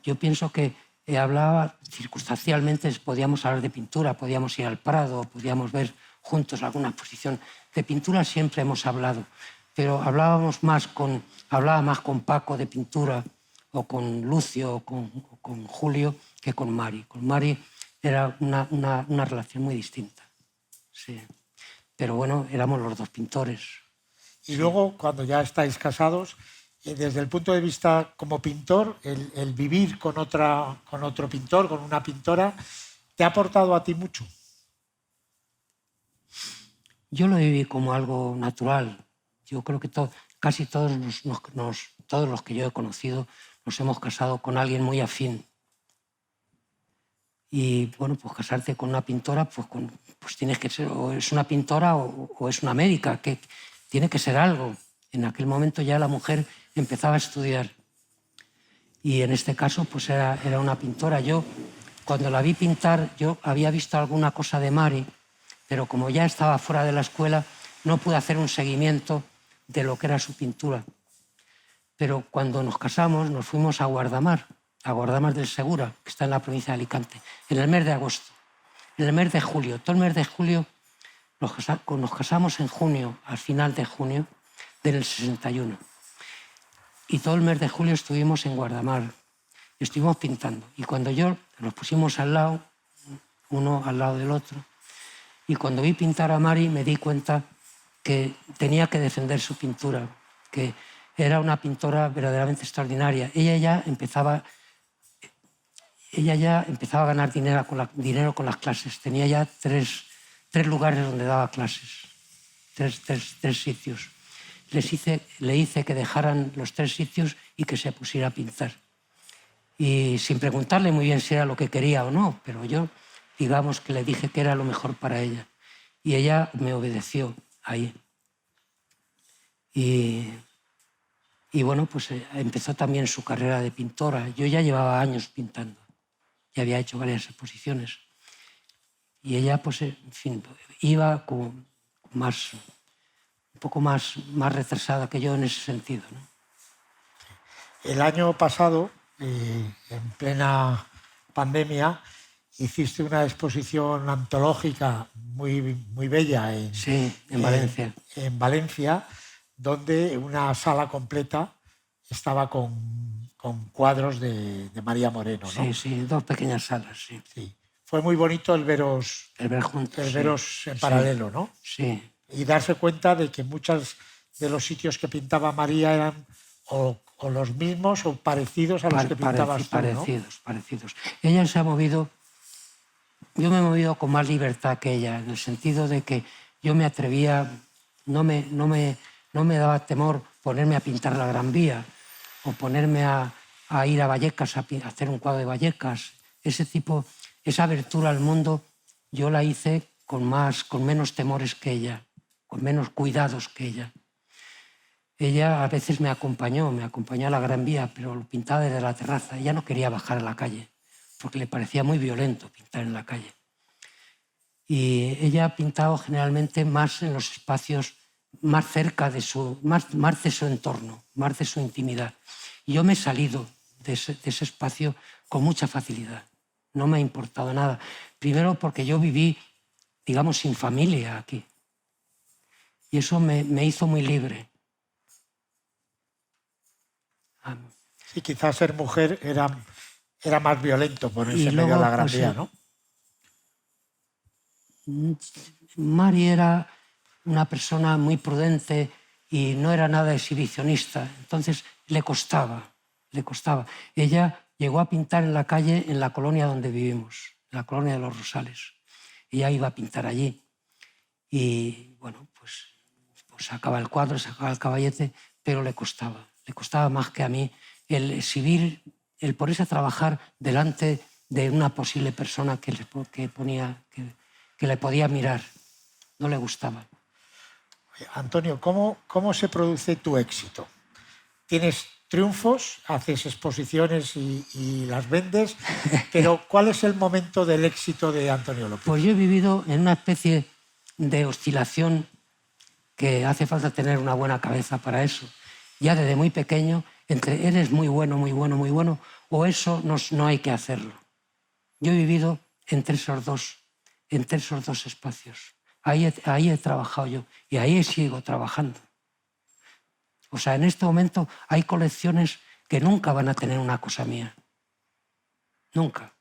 Yo pienso que hablaba circunstancialmente, podíamos hablar de pintura, podíamos ir al Prado, podíamos ver juntos alguna exposición. De pintura siempre hemos hablado, pero hablaba más con Paco de pintura, o con Lucio, o con Julio, que con Mari. Con Mari era una relación muy distinta. Sí. Pero bueno, éramos los dos pintores. Y luego, cuando ya estáis casados, desde el punto de vista como pintor, el vivir con otro pintor, con una pintora, ¿te ha aportado a ti mucho? Yo lo viví como algo natural. Yo creo que casi todos los que yo he conocido nos hemos casado con alguien muy afín. Y bueno, pues casarte con una pintora, pues tienes que ser, o es una pintora o es una médica, que tiene que ser algo. En aquel momento ya la mujer empezaba a estudiar. Y en este caso pues era una pintora. Yo, cuando la vi pintar, yo había visto alguna cosa de Mari, pero como ya estaba fuera de la escuela, no pude hacer un seguimiento de lo que era su pintura. Pero cuando nos casamos nos fuimos a Guardamar del Segura, que está en la provincia de Alicante, en el mes de agosto, en el mes de julio. Todo el mes de julio nos casamos en junio, al final de junio del 61. Y todo el mes de julio estuvimos en Guardamar, estuvimos pintando. Y cuando nos pusimos al lado, uno al lado del otro, y cuando vi pintar a Mari me di cuenta que tenía que defender su pintura, que era una pintora verdaderamente extraordinaria. Ella ya empezaba a ganar dinero con las clases. Tenía ya tres lugares donde daba clases, tres sitios. Le hice que dejaran los 3 sitios y que se pusiera a pintar. Y sin preguntarle muy bien si era lo que quería o no, pero yo, digamos que le dije que era lo mejor para ella. Y ella me obedeció ahí. Y bueno, pues empezó también su carrera de pintora. Yo ya llevaba años pintando, ya había hecho varias exposiciones. Y ella, pues, en fin, iba como más, un poco más retrasada que yo en ese sentido, ¿no? El año pasado, en plena pandemia, hiciste una exposición antológica muy bella en Valencia. En Valencia, donde una sala completa estaba con cuadros de María Moreno, ¿no? Sí, 2 pequeñas salas, sí. Sí. Fue muy bonito el ver juntos, veros en paralelo, ¿no? Sí. Y darse cuenta de que muchos de los sitios que pintaba María eran o los mismos o parecidos a los que pintabas tú, parecidos. Ella se ha movido, yo me he movido con más libertad que ella, en el sentido de que yo me atrevía, no me daba temor ponerme a pintar la Gran Vía o ponerme a ir a Vallecas, a hacer un cuadro de Vallecas. Esa abertura al mundo yo la hice con menos temores que ella, con menos cuidados que ella. Ella a veces me acompañó a la Gran Vía, pero lo pintaba desde la terraza. Ella no quería bajar a la calle, porque le parecía muy violento pintar en la calle. Y ella ha pintado generalmente más en los espacios más cerca de más de su entorno, más de su intimidad. Y yo me he salido de ese espacio con mucha facilidad. No me ha importado nada. Primero porque yo viví, digamos, sin familia aquí. Y eso me hizo muy libre. Sí, quizás ser mujer era más violento ponerse en medio de la Gran Vía, ¿no? Mari era una persona muy prudente y no era nada exhibicionista, entonces le costaba. Ella llegó a pintar en la calle en la colonia donde vivimos, en la colonia de Los Rosales. Ella iba a pintar allí y, bueno, pues sacaba el cuadro, sacaba el caballete, pero le costaba más que a mí el exhibir, el ponerse a trabajar delante de una posible persona que le podía mirar. No le gustaba. Antonio, ¿cómo se produce tu éxito? ¿Tienes triunfos, haces exposiciones y las vendes? Pero ¿cuál es el momento del éxito de Antonio López? Pues yo he vivido en una especie de oscilación que hace falta tener una buena cabeza para eso. Ya desde muy pequeño, entre eres muy bueno, o eso no hay que hacerlo. Yo he vivido entre esos dos espacios. Ahí he trabajado yo y ahí sigo trabajando. O sea, en este momento hay colecciones que nunca van a tener una cosa mía. Nunca.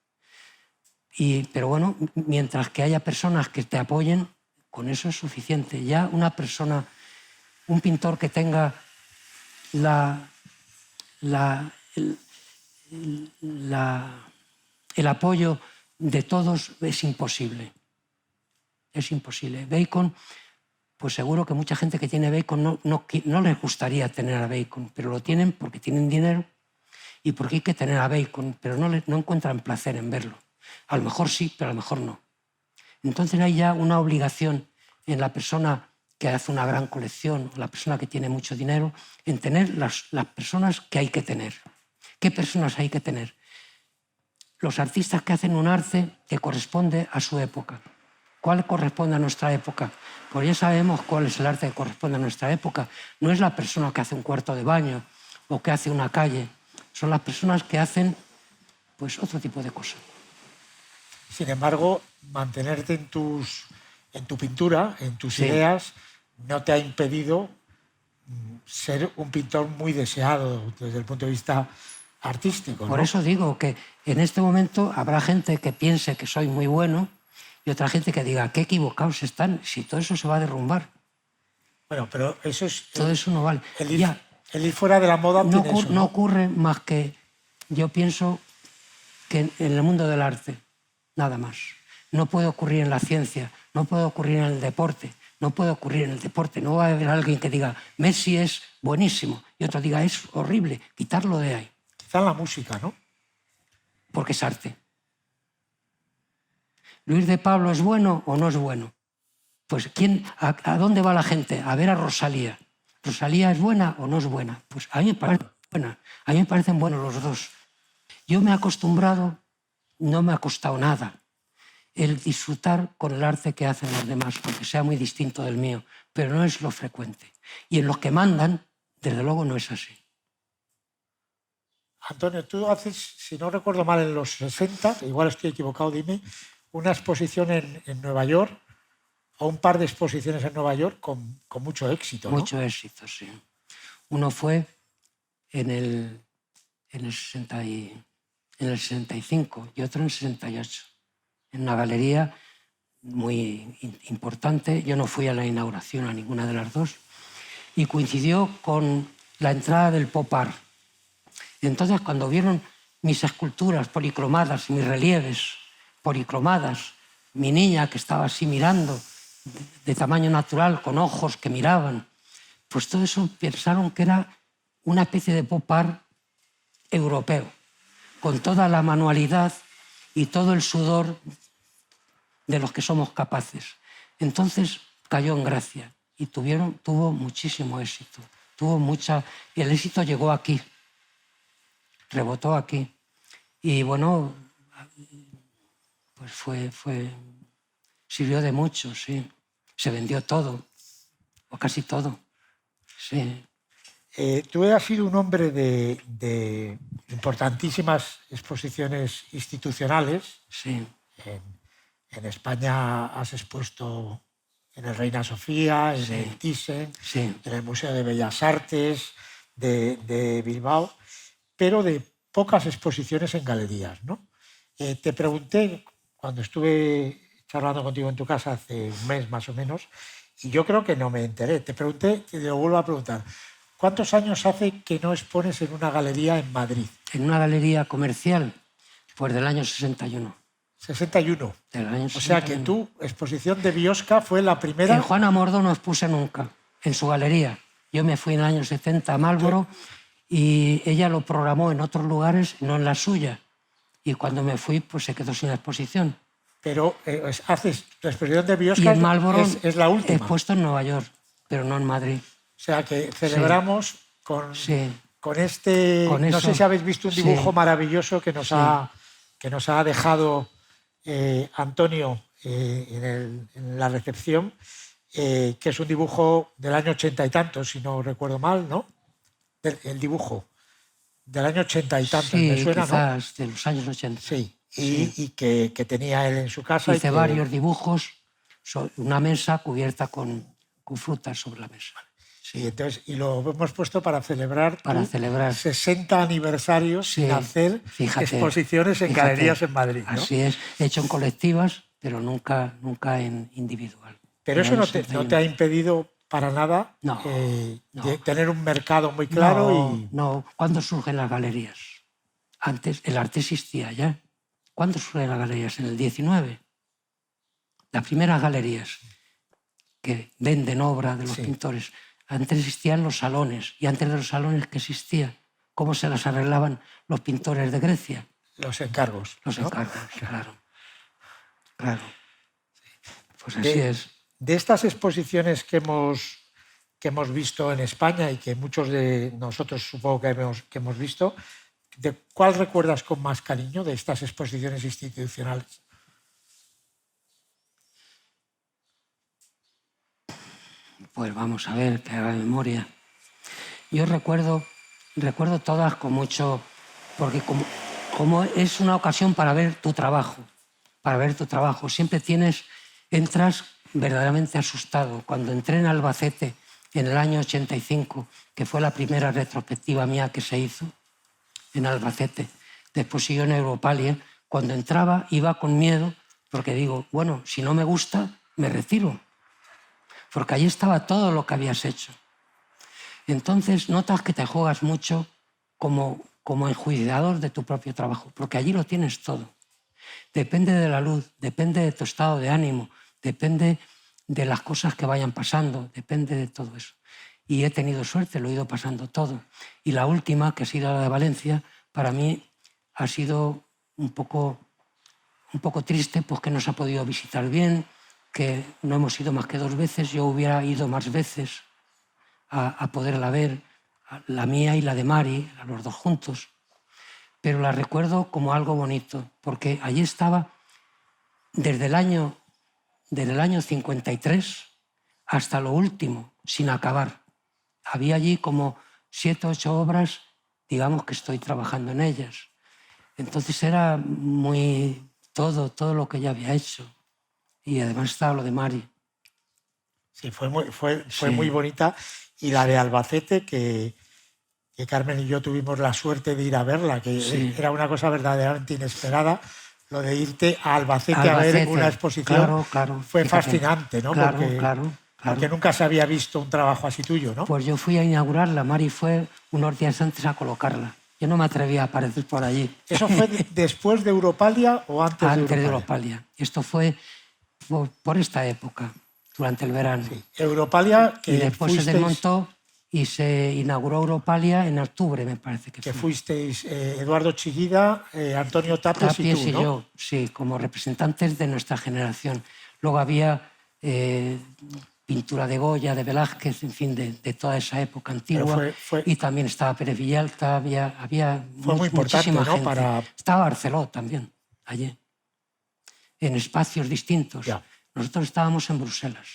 Pero bueno, mientras que haya personas que te apoyen, con eso es suficiente. Ya una persona, un pintor que tenga el apoyo de todos es imposible. Es imposible. Bacon, pues seguro que mucha gente que tiene Bacon no les gustaría tener a Bacon, pero lo tienen porque tienen dinero y porque hay que tener a Bacon, pero no encuentran placer en verlo. A lo mejor sí, pero a lo mejor no. Entonces hay ya una obligación en la persona que hace una gran colección, o la persona que tiene mucho dinero, en tener las personas que hay que tener. ¿Qué personas hay que tener? Los artistas que hacen un arte que corresponde a su época. ¿Cuál corresponde a nuestra época? Pues ya sabemos cuál es el arte que corresponde a nuestra época. No es la persona que hace un cuarto de baño o que hace una calle. Son las personas que hacen pues, otro tipo de cosas. Sin embargo, mantenerte en tu pintura, en tus ideas, no te ha impedido ser un pintor muy deseado desde el punto de vista artístico, ¿no? Por eso digo que en este momento habrá gente que piense que soy muy bueno y otra gente que diga, qué equivocados están, si todo eso se va a derrumbar. Bueno, pero eso es... Todo eso no vale. El ir fuera de la moda no, tiene eso, ¿no? No ocurre más que, yo pienso, que en el mundo del arte, nada más. No puede ocurrir en la ciencia, no puede ocurrir en el deporte, no puede ocurrir en el deporte. No va a haber alguien que diga, Messi es buenísimo, y otro diga, es horrible, quitarlo de ahí. Quizá en la música, ¿no? Porque es arte. ¿Luis de Pablo es bueno o no es bueno? Pues ¿a dónde va la gente? A ver a Rosalía. ¿Rosalía es buena o no es buena? Pues a mí me parece buena. A mí me parecen buenos los dos. Yo me he acostumbrado, no me ha costado nada, el disfrutar con el arte que hacen los demás, aunque sea muy distinto del mío, pero no es lo frecuente. Y en los que mandan, desde luego no es así. Antonio, tú haces, si no recuerdo mal, en los 60, igual estoy equivocado, dime, una exposición en Nueva York, o un par de exposiciones en Nueva York con mucho éxito, ¿no? Mucho éxito, sí. Uno fue en el 65 y otro en el 68, en una galería muy importante. Yo no fui a la inauguración a ninguna de las dos y coincidió con la entrada del pop art. Y entonces, cuando vieron mis esculturas policromadas, mis relieves policromadas, mi niña que estaba así mirando, de tamaño natural, con ojos que miraban, pues todo eso pensaron que era una especie de pop art europeo, con toda la manualidad y todo el sudor de los que somos capaces. Entonces cayó en gracia y tuvo muchísimo éxito. Y el éxito llegó aquí, rebotó aquí. Y bueno, pues sirvió de mucho, sí. Se vendió todo, o casi todo, sí. Tú has sido un hombre de importantísimas exposiciones institucionales. Sí. En España has expuesto en el Reina Sofía, en el Thyssen, en el Museo de Bellas Artes de Bilbao, pero de pocas exposiciones en galerías, ¿no? Te pregunté, cuando estuve charlando contigo en tu casa hace un mes más o menos, y yo creo que no me enteré. Te pregunté, y te lo vuelvo a preguntar, ¿cuántos años hace que no expones en una galería en Madrid? En una galería comercial, pues del año 61. 61. Del año 61. O sea que tu exposición de Biosca fue la primera... En Juana Mordó no expuse nunca, en su galería. Yo me fui en el año 70 a Marlboro y ella lo programó en otros lugares, no en la suya. Y cuando me fui, pues se quedó sin la exposición. Pero haces la exposición de Biosca, y en Marlboro es la última. He expuesto en Nueva York, pero no en Madrid. O sea que celebramos con este... Con no sé si habéis visto un dibujo maravilloso que nos ha dejado Antonio en la recepción, que es un dibujo del año 80 y tantos, si no recuerdo mal, ¿no? El dibujo del año 80 y tantos, me suena, quizás, ¿no? De los años 80. Sí, y que tenía él en su casa. Hice varios dibujos, una mesa cubierta con frutas sobre la mesa. Sí, entonces, y lo hemos puesto para celebrar 60 aniversarios sin hacer exposiciones en galerías en Madrid, ¿no? Así es, he hecho en colectivas, pero nunca en individual. Pero eso no te ha impedido para nada tener un mercado muy claro. No. ¿Cuándo surgen las galerías? Antes el arte existía ya. ¿Cuándo surgen las galerías? En el 19. Las primeras galerías que venden obra de los pintores. Antes existían los salones, y antes de los salones, ¿qué existía? ¿Cómo se las arreglaban los pintores de Grecia? Los encargos. Los encargos, claro. Pues así es. De estas exposiciones que hemos visto en España y que muchos de nosotros supongo que hemos visto, ¿De cuál recuerdas con más cariño de estas exposiciones institucionales? Pues vamos a ver, que haga memoria. Yo recuerdo todas con mucho, porque como es una ocasión para ver tu trabajo, siempre entras verdaderamente asustado. Cuando entré en Albacete en el año 85, que fue la primera retrospectiva mía que se hizo en Albacete, después siguió en Europalia, cuando entraba iba con miedo, porque digo, bueno, si no me gusta, me retiro, porque allí estaba todo lo que habías hecho. Entonces notas que te juegas mucho como enjuiciador de tu propio trabajo, porque allí lo tienes todo. Depende de la luz, depende de tu estado de ánimo, depende de las cosas que vayan pasando, depende de todo eso. Y he tenido suerte, lo he ido pasando todo. Y la última, que ha sido la de Valencia, para mí ha sido un poco triste, pues que no se ha podido visitar bien, que no hemos ido más que 2 veces. Yo hubiera ido más veces a poderla ver, la mía y la de Mari, a los 2 juntos. Pero la recuerdo como algo bonito, porque allí estaba desde el año 53 hasta lo último, sin acabar. Había allí como 7 o 8 obras, digamos, que estoy trabajando en ellas. Entonces era muy todo lo que ya había hecho. Y además estaba lo de Mari. Sí, fue muy bonita. Y la de Albacete, que Carmen y yo tuvimos la suerte de ir a verla, que era una cosa verdaderamente inesperada, lo de irte a Albacete a ver una exposición. Claro, fue fíjate. Fascinante, ¿no? Claro. Porque nunca se había visto un trabajo así tuyo, ¿no? Pues yo fui a inaugurarla, Mari fue unos días antes a colocarla. Yo no me atrevía a aparecer por allí. ¿Eso fue después de Europalia o antes de Europalia? Antes de Europalia. Esto fue por esta época, durante el verano. Sí. Europalia, que y después se desmontó y se inauguró Europalia en octubre, me parece que fue. Que fuisteis Eduardo Chillida, Antonio Tapies y tú, ¿no? Yo, sí, como representantes de nuestra generación. Luego había pintura de Goya, de Velázquez, en fin, de toda esa época antigua. Y también estaba Pérez Villalta, había fue muy importante, muchísima ¿no? gente. Estaba Barceló también, allí, en espacios distintos. Ya. Nosotros estábamos en Bruselas.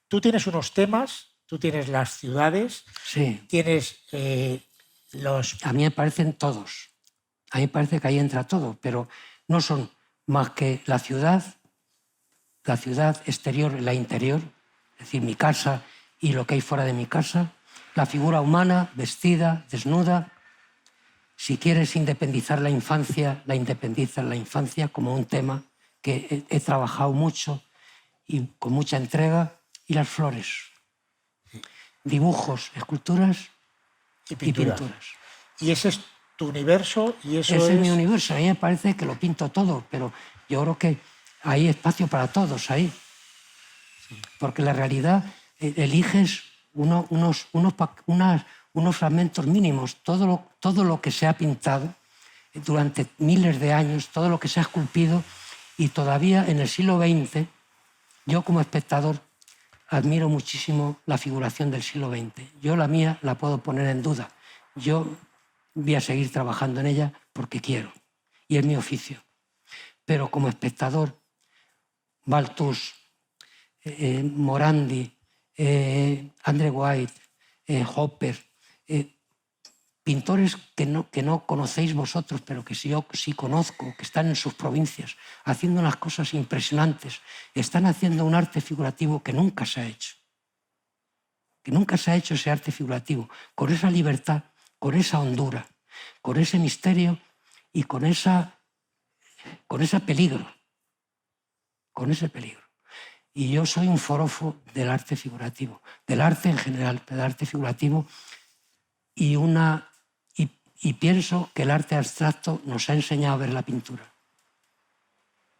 Tú tienes unos temas, tú tienes las ciudades, sí. Tienes A mí me parecen todos. A mí me parece que ahí entra todo, pero no son más que la ciudad exterior y la interior, es decir, mi casa y lo que hay fuera de mi casa, la figura humana, vestida, desnuda. Si quieres independizar la infancia, la independizas la infancia como un tema que he trabajado mucho y con mucha entrega, y las flores. Dibujos, esculturas y pinturas. Y ese es tu universo y eso Ese es mi universo. A mí me parece que lo pinto todo, pero yo creo que hay espacio para todos ahí. Porque la realidad eliges unos fragmentos mínimos. Todo lo que se ha pintado durante miles de años, todo lo que se ha esculpido, y todavía en el siglo XX, yo como espectador admiro muchísimo la figuración del siglo XX. Yo la mía la puedo poner en duda. Yo voy a seguir trabajando en ella porque quiero, y es mi oficio. Pero como espectador, Balthus, Morandi, Andrew White, Hopper, pintores que no conocéis vosotros, pero que yo sí conozco, que están en sus provincias, haciendo unas cosas impresionantes. Están haciendo un arte figurativo que nunca se ha hecho. Que nunca se ha hecho ese arte figurativo, con esa libertad, con esa hondura, con ese misterio y con ese peligro. Con ese peligro. Y yo soy un forofo del arte figurativo, del arte en general, del arte figurativo, y pienso que el arte abstracto nos ha enseñado a ver la pintura.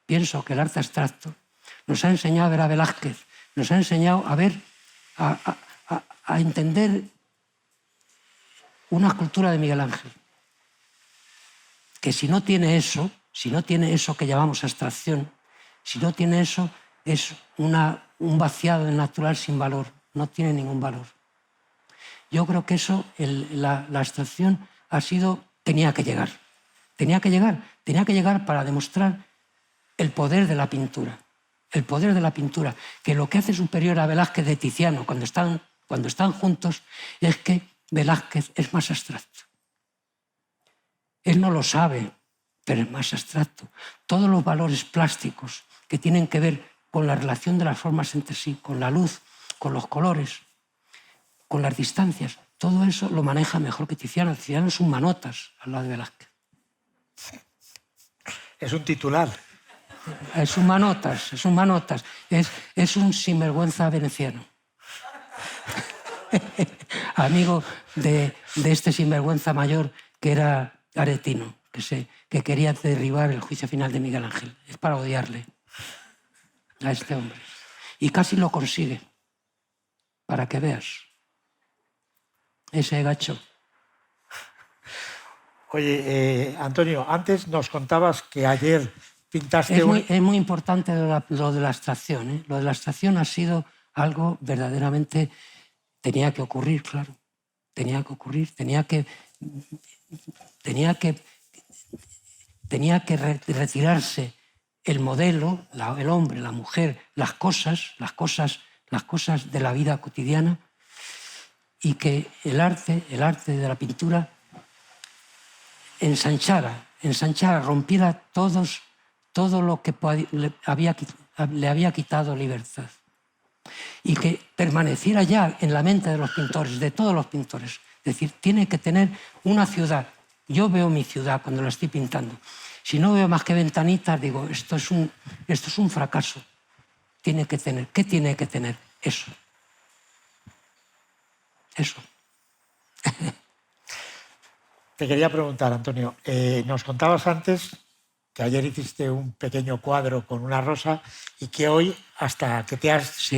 Pienso que el arte abstracto nos ha enseñado a ver a Velázquez, nos ha enseñado a ver, a entender una escultura de Miguel Ángel, que si no tiene eso que llamamos abstracción, si no tiene eso, es un vaciado del natural sin valor, no tiene ningún valor. Yo creo que eso, la abstracción, ha sido tenía que llegar. Tenía que llegar para demostrar el poder de la pintura. El poder de la pintura, que lo que hace superior a Velázquez de Tiziano cuando están juntos es que Velázquez es más abstracto. Él no lo sabe, pero es más abstracto. Todos los valores plásticos que tienen que ver con la relación de las formas entre sí, con la luz, con los colores, con las distancias, todo eso lo maneja mejor que Tiziano. Tiziano es un manotas al lado de Velázquez. Es un titular. Es un manotas, es un sinvergüenza veneciano. Amigo de este sinvergüenza mayor que era Aretino, que quería derribar el juicio final de Miguel Ángel. Es para odiarle a este hombre. Y casi lo consigue, para que veas. Ese gacho. Oye, Antonio, antes nos contabas que ayer pintaste... Es muy importante lo de la abstracción, ¿eh? Lo de la abstracción ha sido algo verdaderamente... Tenía que ocurrir, claro. Tenía que ocurrir. Tenía que retirarse el modelo, el hombre, la mujer, las cosas de la vida cotidiana, y que el arte de la pintura ensanchara, rompiera todo lo que le había quitado libertad, y que permaneciera ya en la mente de los pintores, de todos los pintores. Es decir, tiene que tener una ciudad. Yo veo mi ciudad cuando la estoy pintando. Si no veo más que ventanitas, digo, esto es un fracaso. ¿Qué tiene que tener? Eso. Te quería preguntar, Antonio, nos contabas antes que ayer hiciste un pequeño cuadro con una rosa y que hoy, hasta que te has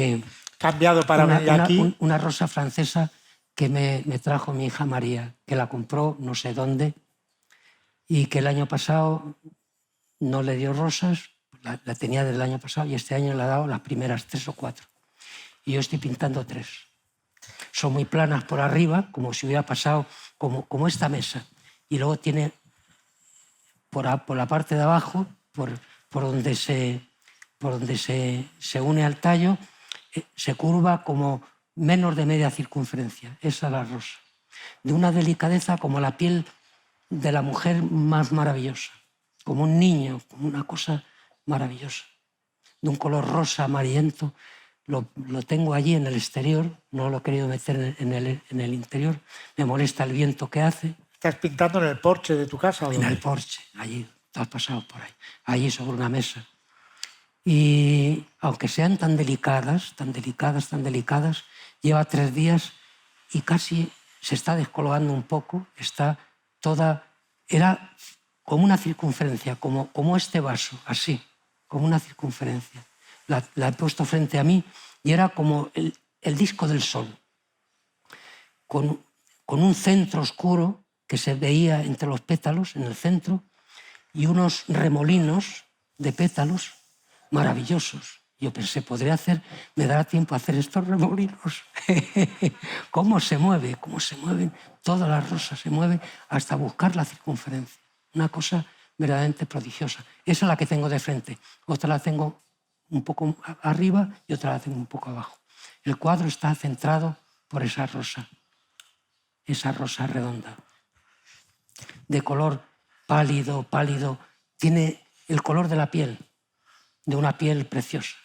cambiado para venir aquí... Una rosa francesa que me trajo mi hija María, que la compró no sé dónde, y que el año pasado no le dio rosas, la tenía del año pasado, y este año le ha dado las primeras 3 o 4. Y yo estoy pintando 3. Son muy planas por arriba, como si hubiera pasado, como esta mesa. Y luego tiene por la parte de abajo, por donde se une al tallo, se curva como menos de media circunferencia. Esa es la rosa. De una delicadeza como la piel de la mujer más maravillosa. Como un niño, como una cosa maravillosa. De un color rosa amarillento. Lo tengo allí en el exterior, no lo he querido meter en el interior. Me molesta el viento que hace. ¿Estás pintando en el porche de tu casa? En el porche, allí, tú has pasado por ahí, allí sobre una mesa. Y aunque sean tan delicadas, lleva 3 días y casi se está descolgando un poco, está toda... Era como una circunferencia, como este vaso, así, como una circunferencia. La he puesto frente a mí y era como el disco del sol, con un centro oscuro que se veía entre los pétalos, en el centro, y unos remolinos de pétalos maravillosos. Yo pensé, me dará tiempo a hacer estos remolinos. ¿Cómo se mueven todas las rosas? Se mueven hasta buscar la circunferencia. Una cosa verdaderamente prodigiosa. Esa es la que tengo de frente. Otra la tengo un poco arriba y otra la tengo un poco abajo. El cuadro está centrado por esa rosa redonda, de color pálido, tiene el color de la piel, de una piel preciosa.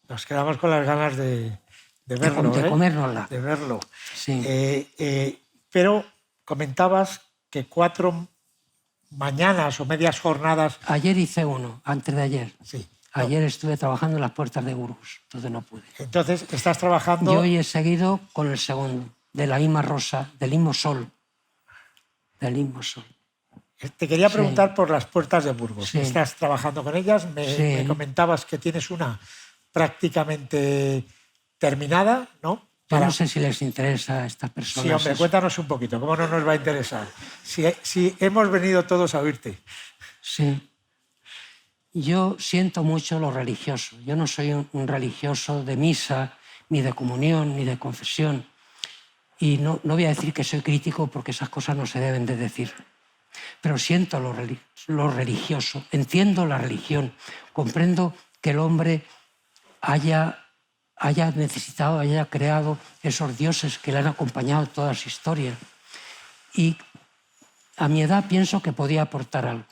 Nos quedamos con las ganas de verlo. De comérnosla. De verlo. Sí. Pero comentabas que 4 mañanas o medias jornadas... Ayer hice uno, antes de ayer. Sí. Ayer estuve trabajando en las puertas de Burgos, entonces no pude. Entonces, estás trabajando... Y hoy he seguido con el segundo, de la misma rosa, del mismo sol. Te quería preguntar por las puertas de Burgos. Sí. Estás trabajando con ellas. Me comentabas que tienes una prácticamente terminada, ¿no? Yo no sé si les interesa a estas personas. Sí, hombre, cuéntanos un poquito. ¿Cómo no nos va a interesar? Si hemos venido todos a oírte. Sí. Yo siento mucho lo religioso. Yo no soy un religioso de misa, ni de comunión, ni de confesión. Y no voy a decir que soy crítico porque esas cosas no se deben de decir. Pero siento lo religioso, entiendo la religión, comprendo que el hombre haya necesitado, haya creado esos dioses que le han acompañado toda su historia. Y a mi edad pienso que podía aportar algo.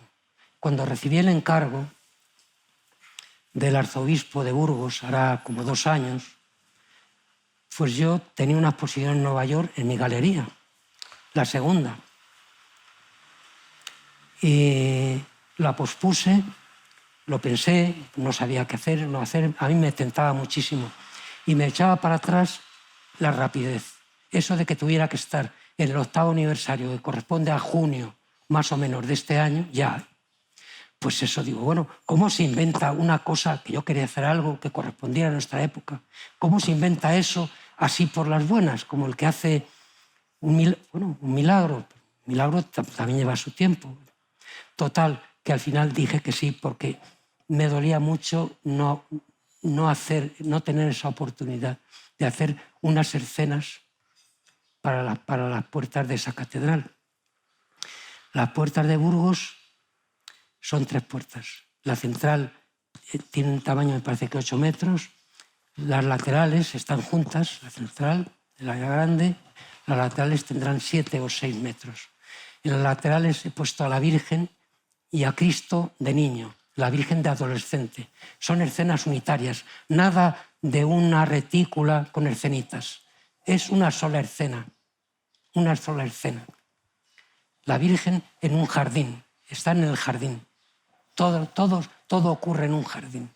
Cuando recibí el encargo del arzobispo de Burgos, hará como 2 años, pues yo tenía una exposición en Nueva York en mi galería, la segunda. Y la pospuse, lo pensé, no sabía qué hacer, no hacer. A mí me tentaba muchísimo. Y me echaba para atrás la rapidez. Eso de que tuviera que estar en el 8º aniversario, que corresponde a junio, más o menos, de este año, ya. Pues eso, digo, bueno, ¿cómo se inventa una cosa que yo quería hacer algo que correspondiera a nuestra época? ¿Cómo se inventa eso así por las buenas? Como el que hace un milagro. Un milagro también lleva su tiempo. Total, que al final dije que sí, porque me dolía mucho no tener esa oportunidad de hacer unas escenas para las puertas de esa catedral. Las puertas de Burgos son 3 puertas. La central tiene un tamaño, me parece que 8 metros. Las laterales están juntas, la central, la grande. Las laterales tendrán 7 o 6 metros. En las laterales he puesto a la Virgen y a Cristo de niño, la Virgen de adolescente. Son escenas unitarias, nada de una retícula con escenitas. Es una sola escena, una sola escena. La Virgen en un jardín, está en el jardín. Todo ocurre en un jardín.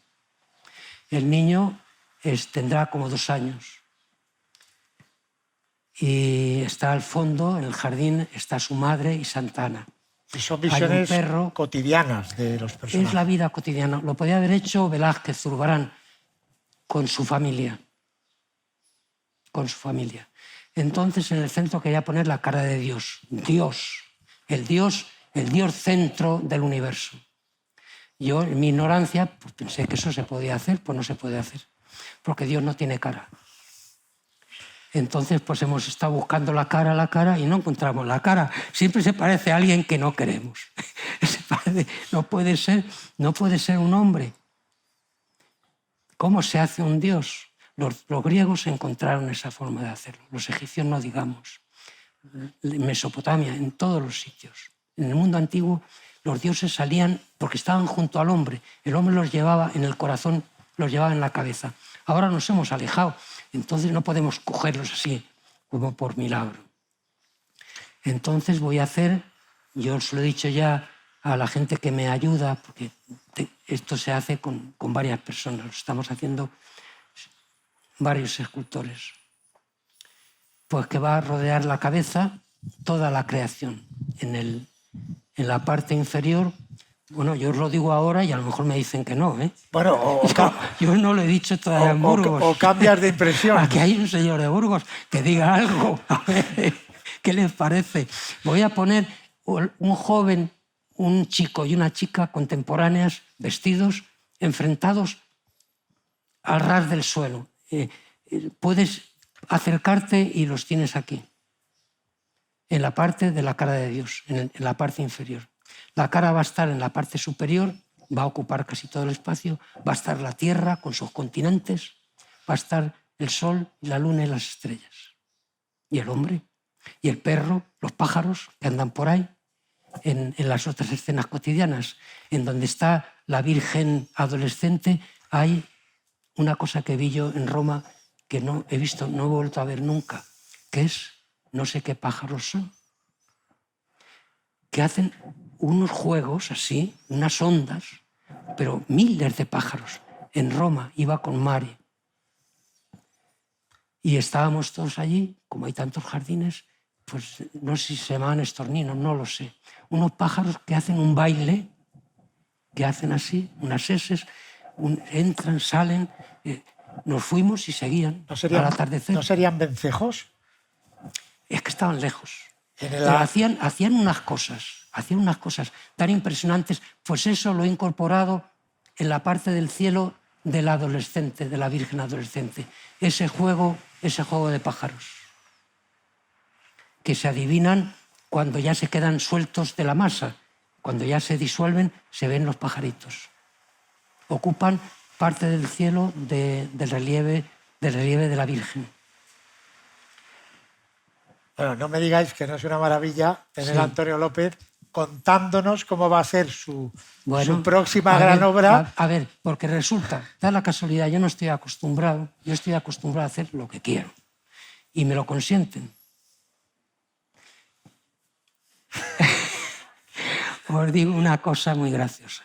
El niño tendrá como 2 años. Y está al fondo, en el jardín, está su madre y Santa Ana. Y son visiones cotidianas de los personajes. Es la vida cotidiana. Lo podía haber hecho Velázquez, Zurbarán, con su familia. Con su familia. Entonces, en el centro quería poner la cara de Dios. Dios, el Dios centro del universo. Yo, en mi ignorancia, pues pensé que eso se podía hacer, pues no se puede hacer, porque Dios no tiene cara. Entonces, pues hemos estado buscando la cara y no encontramos la cara. Siempre se parece a alguien que no queremos. No puede ser un hombre. ¿Cómo se hace un Dios? Los griegos encontraron esa forma de hacerlo. Los egipcios no digamos. En Mesopotamia, en todos los sitios. En el mundo antiguo, los dioses salían porque estaban junto al hombre. El hombre los llevaba en el corazón, los llevaba en la cabeza. Ahora nos hemos alejado. Entonces no podemos cogerlos así, como por milagro. Entonces voy a hacer, yo os lo he dicho ya a la gente que me ayuda, porque esto se hace con varias personas, lo estamos haciendo varios escultores, pues que va a rodear la cabeza toda la creación. En la parte inferior, bueno, yo os lo digo ahora y a lo mejor me dicen que no, ¿eh? Bueno, yo no lo he dicho todavía en Burgos. O cambias de impresión. Aquí hay un señor de Burgos que diga algo. A ver, ¿qué les parece? Voy a poner un joven, un chico y una chica contemporáneas, vestidos, enfrentados al ras del suelo. Puedes acercarte y los tienes aquí, en la parte de la cara de Dios, en la parte inferior. La cara va a estar en la parte superior, va a ocupar casi todo el espacio, va a estar la Tierra con sus continentes, va a estar el Sol, la Luna y las estrellas. Y el hombre, y el perro, los pájaros que andan por ahí, en las otras escenas cotidianas. En donde está la Virgen adolescente hay una cosa que vi yo en Roma que no he visto, no he vuelto a ver nunca, que es, no sé qué pájaros son, que hacen unos juegos así, unas ondas, pero miles de pájaros. En Roma iba con Mari. Y estábamos todos allí, como hay tantos jardines, pues no sé si se llamaban estorninos, no lo sé. Unos pájaros que hacen un baile, que hacen así, unas eses, entran, salen, nos fuimos y seguían al atardecer. ¿No serían vencejos? Es que estaban lejos. Pero hacían unas cosas tan impresionantes, pues eso lo he incorporado en la parte del cielo del adolescente, de la Virgen adolescente, ese juego de pájaros. que se adivinan cuando ya se quedan sueltos de la masa. Cuando ya se disuelven, se ven los pajaritos. Ocupan parte del cielo del relieve de la Virgen. Bueno, no me digáis que no es una maravilla tener a Antonio López contándonos cómo va a ser su próxima gran obra. A ver, porque resulta, da la casualidad, yo estoy acostumbrado a hacer lo que quiero. Y me lo consienten. Os digo una cosa muy graciosa.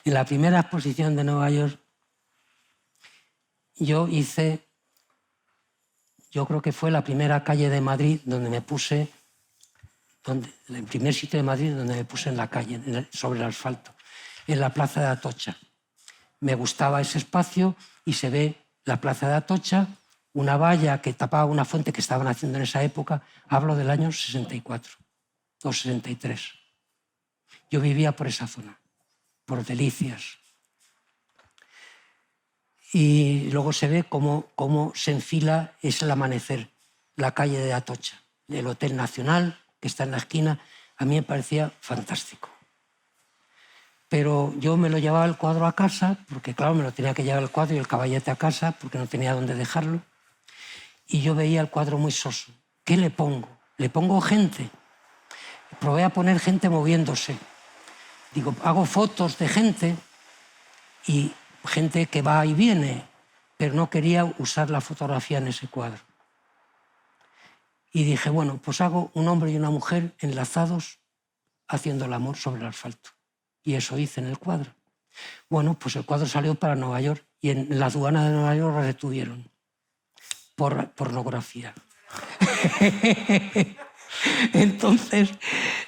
En la primera exposición de Nueva York, yo creo que fue la primera calle de Madrid donde me puse, el primer sitio de Madrid donde me puse en la calle, sobre el asfalto, en la Plaza de Atocha. Me gustaba ese espacio y se ve la Plaza de Atocha, una valla que tapaba una fuente que estaban haciendo en esa época. Hablo del año 64 o 63. Yo vivía por esa zona, por Delicias. Y luego se ve cómo se enfila, es el amanecer, la calle de Atocha, el Hotel Nacional, que está en la esquina. A mí me parecía fantástico. Pero yo me lo llevaba el cuadro a casa, porque claro, me lo tenía que llevar el cuadro y el caballete a casa, porque no tenía dónde dejarlo. Y yo veía el cuadro muy soso. ¿Qué le pongo? ¿Le pongo gente? Probé a poner gente moviéndose. Digo, hago fotos de gente y gente que va y viene, pero no quería usar la fotografía en ese cuadro. Y dije, bueno, pues hago un hombre y una mujer enlazados haciendo el amor sobre el asfalto. Y eso hice en el cuadro. Bueno, pues el cuadro salió para Nueva York y en la aduana de Nueva York lo retuvieron por pornografía. Entonces,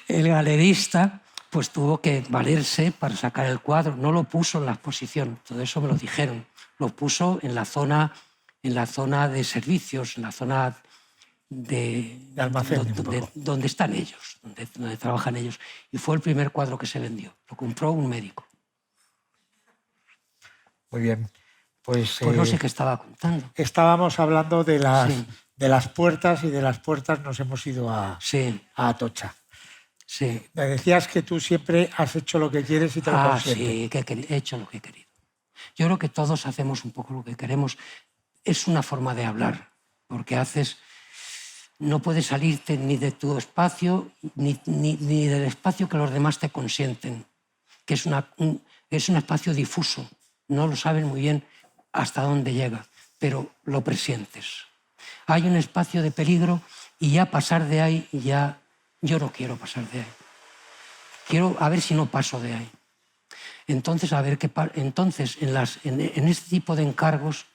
el galerista pues tuvo que valerse para sacar el cuadro. No lo puso en la exposición, todo eso me lo dijeron. Lo puso en la zona de servicios, en la zona de almacén, donde están ellos, donde trabajan ellos. Y fue el primer cuadro que se vendió. Lo compró un médico. Muy bien. Pues no sé qué estaba contando. Estábamos hablando de las puertas, y de las puertas nos hemos ido a Atocha. Sí. Me decías que tú siempre has hecho lo que quieres y te lo consientes. Sí, que he hecho lo que he querido. Yo creo que todos hacemos un poco lo que queremos. Es una forma de hablar, porque no puedes salirte ni de tu espacio ni del espacio que los demás te consienten, que es un espacio difuso. No lo saben muy bien hasta dónde llega, pero lo presientes. Hay un espacio de peligro y ya pasar de ahí, yo no quiero pasar de ahí. Quiero a ver si no paso de ahí. Entonces, en este tipo de encargos,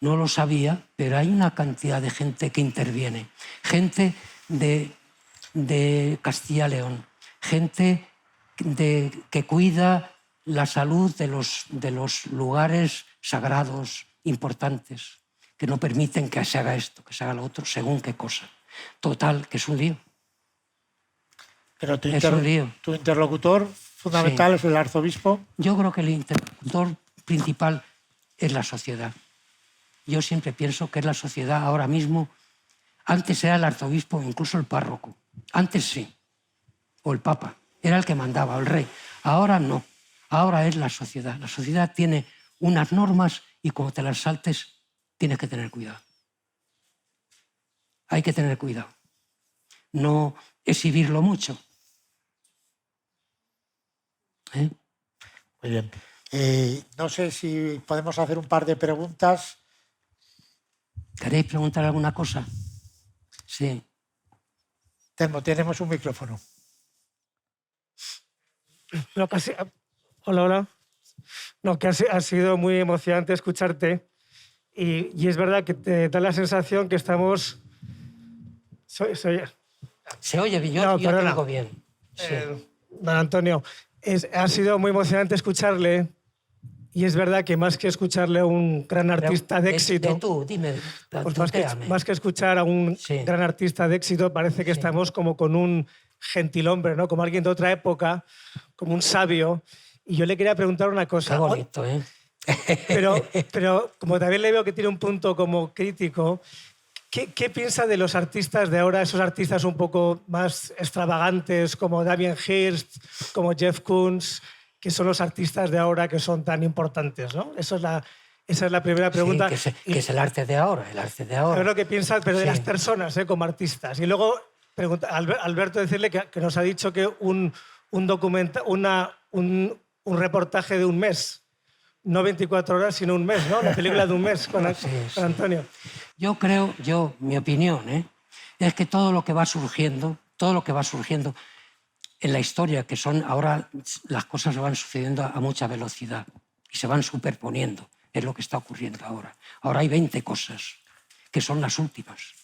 no lo sabía, pero hay una cantidad de gente que interviene. Gente de Castilla y León, gente que cuida la salud de los lugares sagrados importantes, que no permiten que se haga esto, que se haga lo otro, según qué cosa. Total, que es un lío. Pero tu interlocutor fundamental es el arzobispo. Yo creo que el interlocutor principal es la sociedad. Yo siempre pienso que es la sociedad ahora mismo. Antes era el arzobispo, incluso el párroco. Antes sí. O el papa. Era el que mandaba, o el rey. Ahora no. Ahora es la sociedad. La sociedad tiene unas normas y como te las saltes, tienes que tener cuidado. Hay que tener cuidado. No exhibirlo mucho. Muy bien. No sé si podemos hacer un par de preguntas. ¿Queréis preguntar alguna cosa? Sí. Tenemos un micrófono. No, hola. No, que ha sido muy emocionante escucharte y es verdad que te da la sensación que estamos... Se oye bien, yo te oigo bien. Sí. Don Antonio, ha sido muy emocionante escucharle y es verdad que más que escucharle a un gran artista de éxito... Dime, pues más que escuchar a un gran artista de éxito, parece que estamos como con un gentilhombre, ¿no? Como alguien de otra época, como un sabio. Y yo le quería preguntar una cosa. Qué bonito, ¿eh? Pero como también le veo que tiene un punto como crítico, ¿Qué piensa de los artistas de ahora, esos artistas un poco más extravagantes como Damien Hirst, como Jeff Koons, que son los artistas de ahora que son tan importantes, ¿no? Esa es la primera pregunta. Sí, que es el arte de ahora, el arte de ahora. Es lo que piensas, pero de Sí. las personas, como artistas. Y luego, Alberto, decirle que nos ha dicho que un reportaje de un mes, no 24 horas, sino un mes, ¿no? La película de un mes con Antonio. Mi opinión, es que todo lo que va surgiendo en la historia, que son ahora las cosas van sucediendo a mucha velocidad y se van superponiendo, es lo que está ocurriendo ahora. Ahora hay 20 cosas que son las últimas.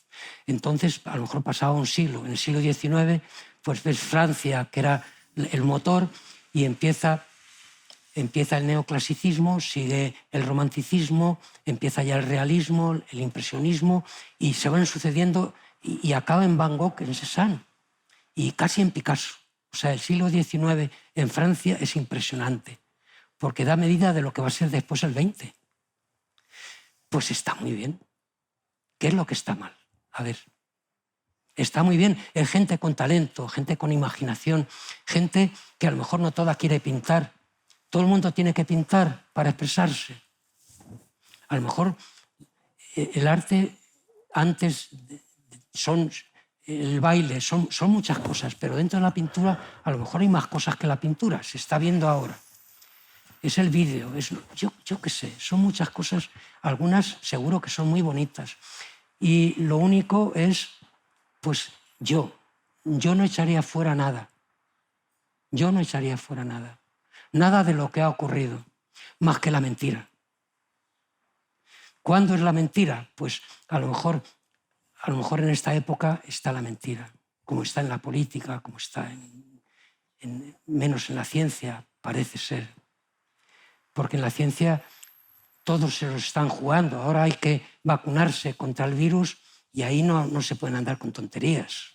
Entonces, a lo mejor pasaba un siglo, en el siglo XIX, pues ves Francia, que era el motor, y empieza el neoclasicismo, sigue el romanticismo, empieza ya el realismo, el impresionismo, y se van sucediendo, y acaba en Van Gogh, en Cézanne, y casi en Picasso. O sea, el siglo XIX en Francia es impresionante, porque da medida de lo que va a ser después el XX. Pues está muy bien. ¿Qué es lo que está mal? A ver, está muy bien. Es gente con talento, gente con imaginación, gente que a lo mejor no toda quiere pintar. Todo el mundo tiene que pintar para expresarse. A lo mejor el arte antes son el baile, son muchas cosas, pero dentro de la pintura a lo mejor hay más cosas que la pintura. Se está viendo ahora. Es el vídeo, yo qué sé, son muchas cosas, algunas seguro que son muy bonitas. Y lo único es, pues yo no echaría fuera nada. Yo no echaría fuera nada. Nada de lo que ha ocurrido, más que la mentira. ¿Cuándo es la mentira? Pues a lo mejor en esta época está la mentira, como está en la política, como está menos en la ciencia, parece ser. Porque en la ciencia todos se los están jugando. Ahora hay que vacunarse contra el virus y ahí no se pueden andar con tonterías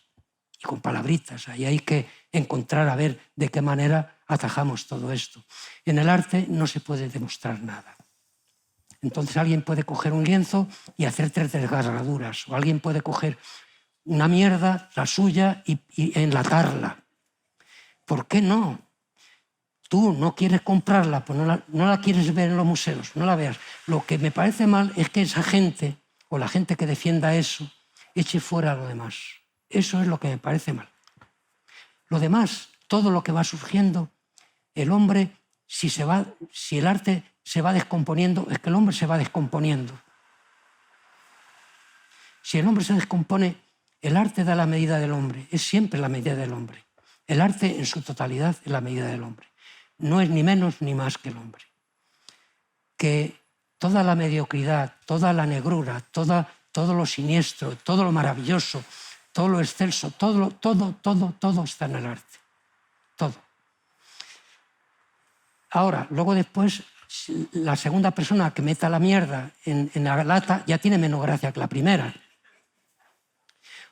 y con palabritas. Ahí hay que encontrar a ver de qué manera atajamos todo esto. En el arte no se puede demostrar nada. Entonces alguien puede coger un lienzo y hacer 3 desgarraduras, o alguien puede coger una mierda, la suya, y enlatarla. ¿Por qué no? Tú no quieres comprarla, pues no la quieres ver en los museos, no la veas. Lo que me parece mal es que esa gente, o la gente que defienda eso, eche fuera lo demás. Eso es lo que me parece mal. Lo demás, todo lo que va surgiendo, el hombre, si el arte se va descomponiendo, es que el hombre se va descomponiendo. Si el hombre se descompone, el arte da la medida del hombre, es siempre la medida del hombre. El arte en su totalidad es la medida del hombre. No es ni menos ni más que el hombre. Que toda la mediocridad, toda la negrura, todo lo siniestro, todo lo maravilloso, todo lo excelso, todo está en el arte. Todo. Ahora, luego después, la segunda persona que meta la mierda en la lata ya tiene menos gracia que la primera.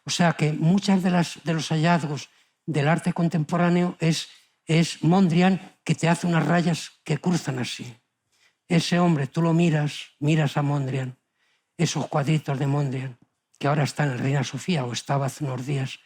O sea que muchas de los hallazgos del arte contemporáneo es Mondrian, que te hace unas rayas que cruzan así. Ese hombre, tú lo miras a Mondrian, esos cuadritos de Mondrian, que ahora está en el Reina Sofía, o estaba hace unos días,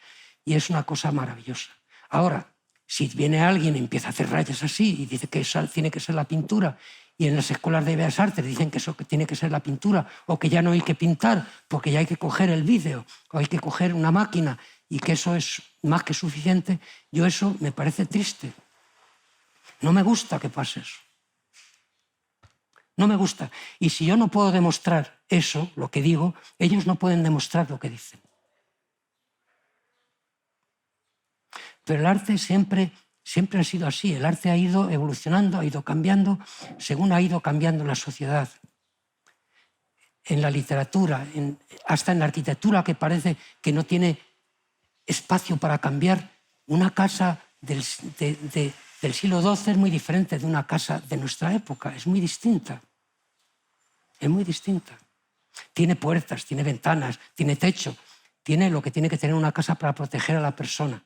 y es una cosa maravillosa. Ahora, si viene alguien y empieza a hacer rayas así y dice que eso tiene que ser la pintura, y en las escuelas de Bellas Artes dicen que eso tiene que ser la pintura, o que ya no hay que pintar porque ya hay que coger el vídeo, o hay que coger una máquina, y que eso es más que suficiente, yo eso me parece triste. No me gusta que pase eso. No me gusta. Y si yo no puedo demostrar eso, lo que digo, ellos no pueden demostrar lo que dicen. Pero el arte siempre ha sido así. El arte ha ido evolucionando, ha ido cambiando, según ha ido cambiando la sociedad. En la literatura, hasta en la arquitectura, que parece que no tiene espacio para cambiar. Una casa del siglo XII es muy diferente de una casa de nuestra época, es muy distinta. Es muy distinta. Tiene puertas, tiene ventanas, tiene techo, tiene lo que tiene que tener una casa para proteger a la persona.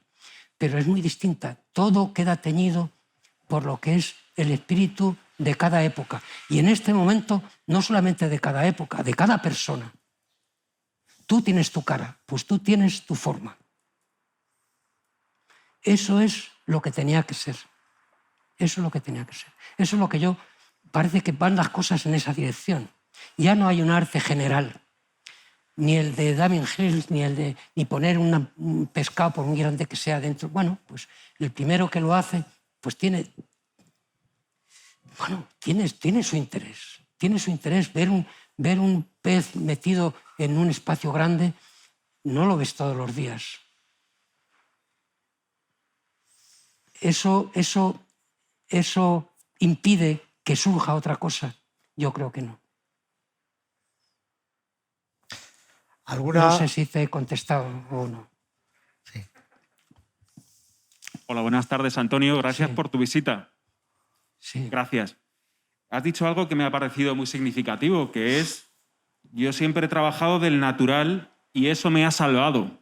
Pero es muy distinta. Todo queda teñido por lo que es el espíritu de cada época. Y en este momento, no solamente de cada época, de cada persona. tú tienes tu cara, pues tú tienes tu forma. Eso es lo que tenía que ser. Eso es lo que tenía que ser. Eso es lo que yo... Parece que van las cosas en esa dirección. Ya no hay un arte general. Ni el de Damien Hirst, ni poner un pescado, por muy grande que sea, dentro. Bueno, pues el primero que lo hace, pues tiene su interés. Tiene su interés. Ver un pez metido en un espacio grande no lo ves todos los días. ¿Eso impide que surja otra cosa? Yo creo que no. No sé si te he contestado o no. Sí. Hola, buenas tardes, Antonio. Gracias por tu visita. Sí. Gracias. Has dicho algo que me ha parecido muy significativo, que es: yo siempre he trabajado del natural y eso me ha salvado.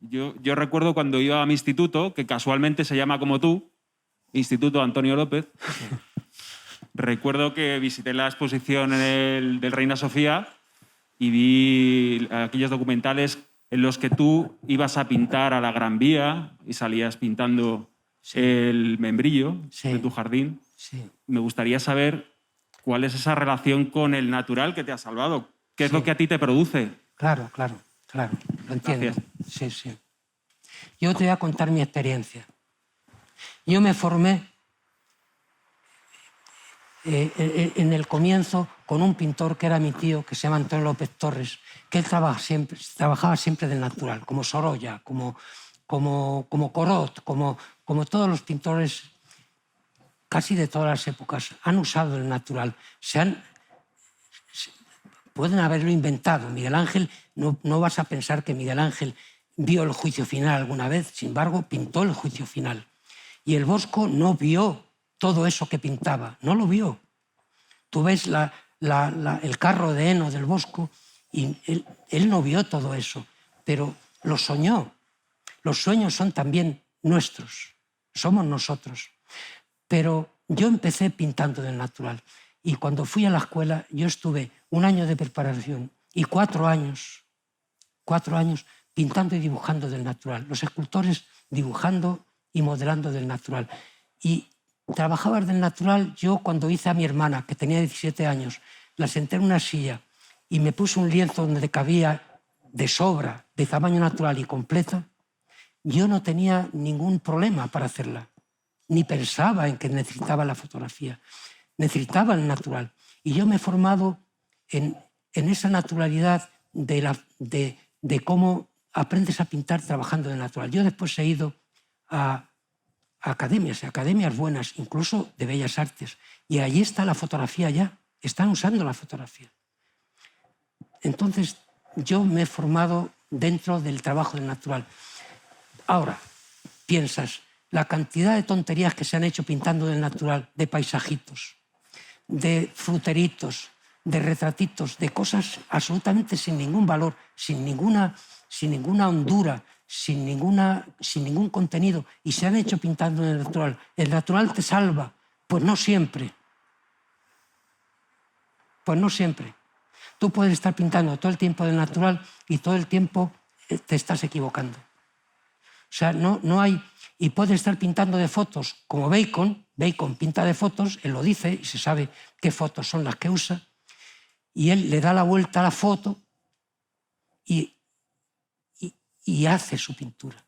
Yo recuerdo cuando iba a mi instituto, que casualmente se llama como tú, Instituto Antonio López. Sí. Recuerdo que visité la exposición del Reina Sofía y vi aquellos documentales en los que tú ibas a pintar a la Gran Vía y salías pintando el membrillo de tu jardín. Sí. Me gustaría saber cuál es esa relación con el natural que te ha salvado. ¿Qué es lo que a ti te produce? Claro. Lo entiendo. Gracias. Sí. Yo te voy a contar mi experiencia. Yo me formé en el comienzo con un pintor que era mi tío, que se llama Antonio López Torres, que él trabajaba siempre del natural, como Sorolla, como Corot, como todos los pintores casi de todas las épocas han usado el natural. Pueden haberlo inventado. Miguel Ángel, no vas a pensar que Miguel Ángel vio el juicio final alguna vez, sin embargo, pintó el juicio final. Y el Bosco no vio todo eso que pintaba, no lo vio. Tú ves el carro de heno del Bosco y él no vio todo eso, pero lo soñó. Los sueños son también nuestros, somos nosotros. Pero yo empecé pintando del natural y cuando fui a la escuela yo estuve 1 año de preparación y 4 años pintando y dibujando del natural. Los escultores dibujando y modelando del natural. Y trabajaba del natural. Yo cuando hice a mi hermana, que tenía 17 años, la senté en una silla y me puse un lienzo donde cabía de sobra, de tamaño natural y completa, yo no tenía ningún problema para hacerla. Ni pensaba en que necesitaba la fotografía. Necesitaba el natural. Y yo me he formado en esa naturalidad de cómo aprendes a pintar trabajando de natural. Yo después he ido a academias buenas, incluso de Bellas Artes, y allí está la fotografía ya, están usando la fotografía. Entonces, yo me he formado dentro del trabajo del natural. Ahora, piensas, la cantidad de tonterías que se han hecho pintando del natural, de paisajitos, de fruteritos, de retratitos, de cosas absolutamente sin ningún valor, sin ninguna hondura, sin ningún contenido, y se han hecho pintando en el natural. ¿El natural te salva? Pues no siempre. Pues no siempre. Tú puedes estar pintando todo el tiempo del natural y todo el tiempo te estás equivocando. O sea, no hay... Y puedes estar pintando de fotos como Bacon pinta de fotos, él lo dice y se sabe qué fotos son las que usa, y él le da la vuelta a la foto y hace su pintura.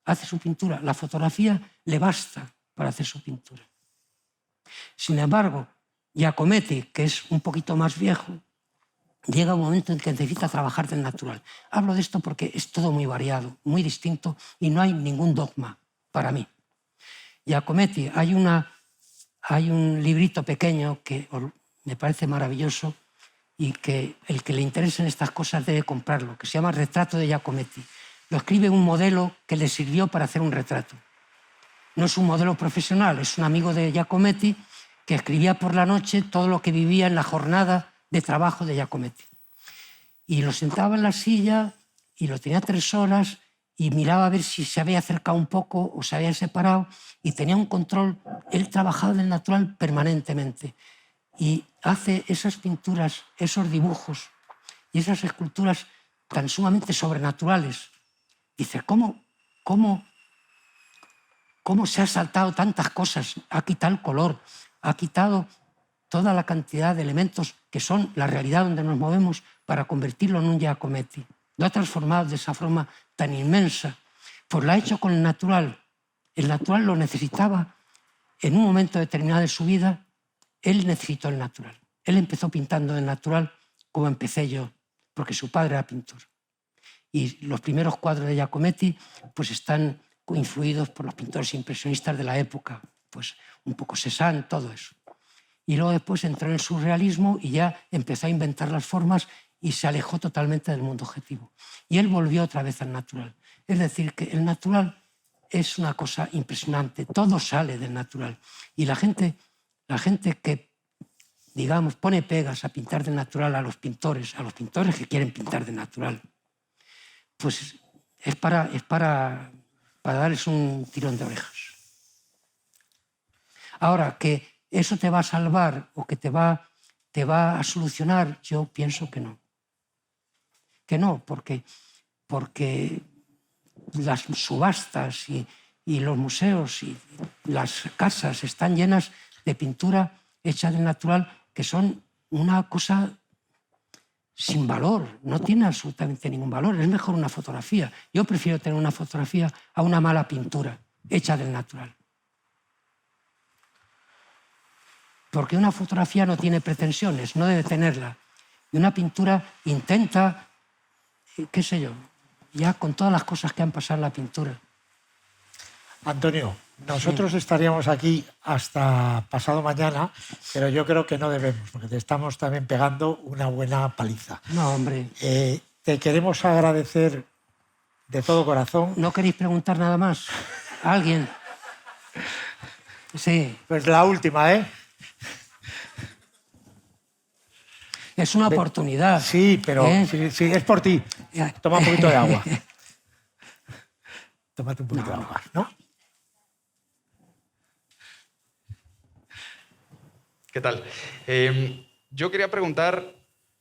Hace su pintura. La fotografía le basta para hacer su pintura. Sin embargo, Giacometti, que es un poquito más viejo, llega un momento en que necesita trabajar del natural. Hablo de esto porque es todo muy variado, muy distinto y no hay ningún dogma para mí. Giacometti, hay un librito pequeño que me parece maravilloso y que el que le interesen estas cosas debe comprarlo, que se llama Retrato de Giacometti. Lo escribe un modelo que le sirvió para hacer un retrato. No es un modelo profesional, es un amigo de Giacometti que escribía por la noche todo lo que vivía en la jornada de trabajo de Giacometti. Y lo sentaba en la silla y lo tenía 3 horas y miraba a ver si se había acercado un poco o se había separado y tenía un control. Él trabajaba del natural permanentemente y hace esas pinturas, esos dibujos y esas esculturas tan sumamente sobrenaturales. Dices, ¿cómo se ha saltado tantas cosas? Ha quitado el color, ha quitado toda la cantidad de elementos que son la realidad donde nos movemos para convertirlo en un Giacometti. Lo ha transformado de esa forma tan inmensa. Pues lo ha hecho con el natural. El natural lo necesitaba en un momento determinado de su vida. Él necesitó el natural. Él empezó pintando el natural como empecé yo, porque su padre era pintor. Y los primeros cuadros de Giacometti pues están influidos por los pintores impresionistas de la época, pues un poco Cézanne, todo eso. Y luego después entró en el surrealismo y ya empezó a inventar las formas y se alejó totalmente del mundo objetivo. Y él volvió otra vez al natural. Es decir, que el natural es una cosa impresionante, todo sale del natural. Y la gente que, digamos, pone pegas a pintar de natural a los pintores que quieren pintar de natural, pues es para darles un tirón de orejas. Ahora, que eso te va a salvar o que te va a solucionar, yo pienso que no. Que no, porque las subastas y los museos y las casas están llenas de pintura hecha del natural que son una cosa sin valor, no tiene absolutamente ningún valor. Es mejor una fotografía. Yo prefiero tener una fotografía a una mala pintura hecha del natural. Porque una fotografía no tiene pretensiones, no debe tenerla. Y una pintura intenta, qué sé yo, ya con todas las cosas que han pasado en la pintura. Antonio, nosotros estaríamos aquí hasta pasado mañana, pero yo creo que no debemos, porque te estamos también pegando una buena paliza. No, hombre. Te queremos agradecer de todo corazón. ¿No queréis preguntar nada más? ¿A alguien? Sí. Pues la última, ¿eh? Es una oportunidad. Sí, pero sí, es por ti. Toma un poquito de agua. Tómate un poquito de agua, ¿no? ¿Qué tal? Yo quería preguntar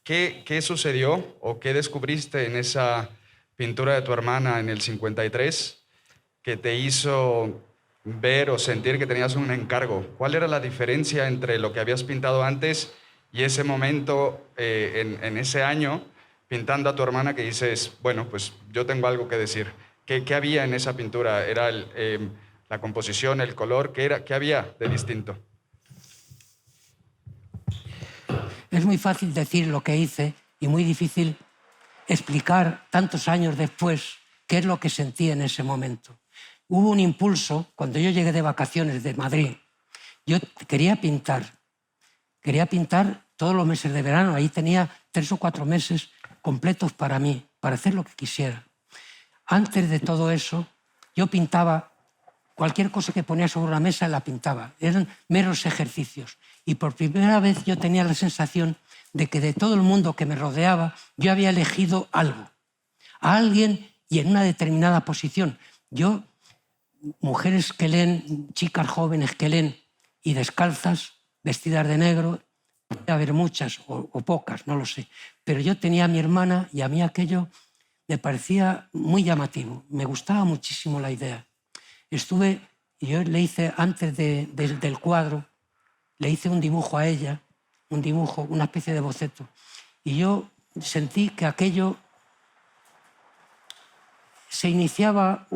qué sucedió o qué descubriste en esa pintura de tu hermana en el 53 que te hizo ver o sentir que tenías un encargo. ¿Cuál era la diferencia entre lo que habías pintado antes y ese momento en ese año pintando a tu hermana que dices, bueno, pues yo tengo algo que decir? ¿Qué había en esa pintura? ¿Era la composición, el color? ¿Qué había de distinto? Es muy fácil decir lo que hice y muy difícil explicar tantos años después qué es lo que sentí en ese momento. Hubo un impulso, cuando yo llegué de vacaciones de Madrid, yo quería pintar todos los meses de verano, ahí tenía 3 o 4 meses completos para mí, para hacer lo que quisiera. Antes de todo eso, yo pintaba cualquier cosa que ponía sobre una mesa, la pintaba. Eran meros ejercicios. Y por primera vez yo tenía la sensación de que de todo el mundo que me rodeaba, yo había elegido algo, a alguien y en una determinada posición. Yo, mujeres que leen, chicas jóvenes que leen y descalzas, vestidas de negro, puede haber muchas o pocas, no lo sé. Pero yo tenía a mi hermana y a mí aquello me parecía muy llamativo. Me gustaba muchísimo la idea. Yo le hice, antes del cuadro, le hice un dibujo a ella, una especie de boceto. Y yo sentí que aquello se iniciaba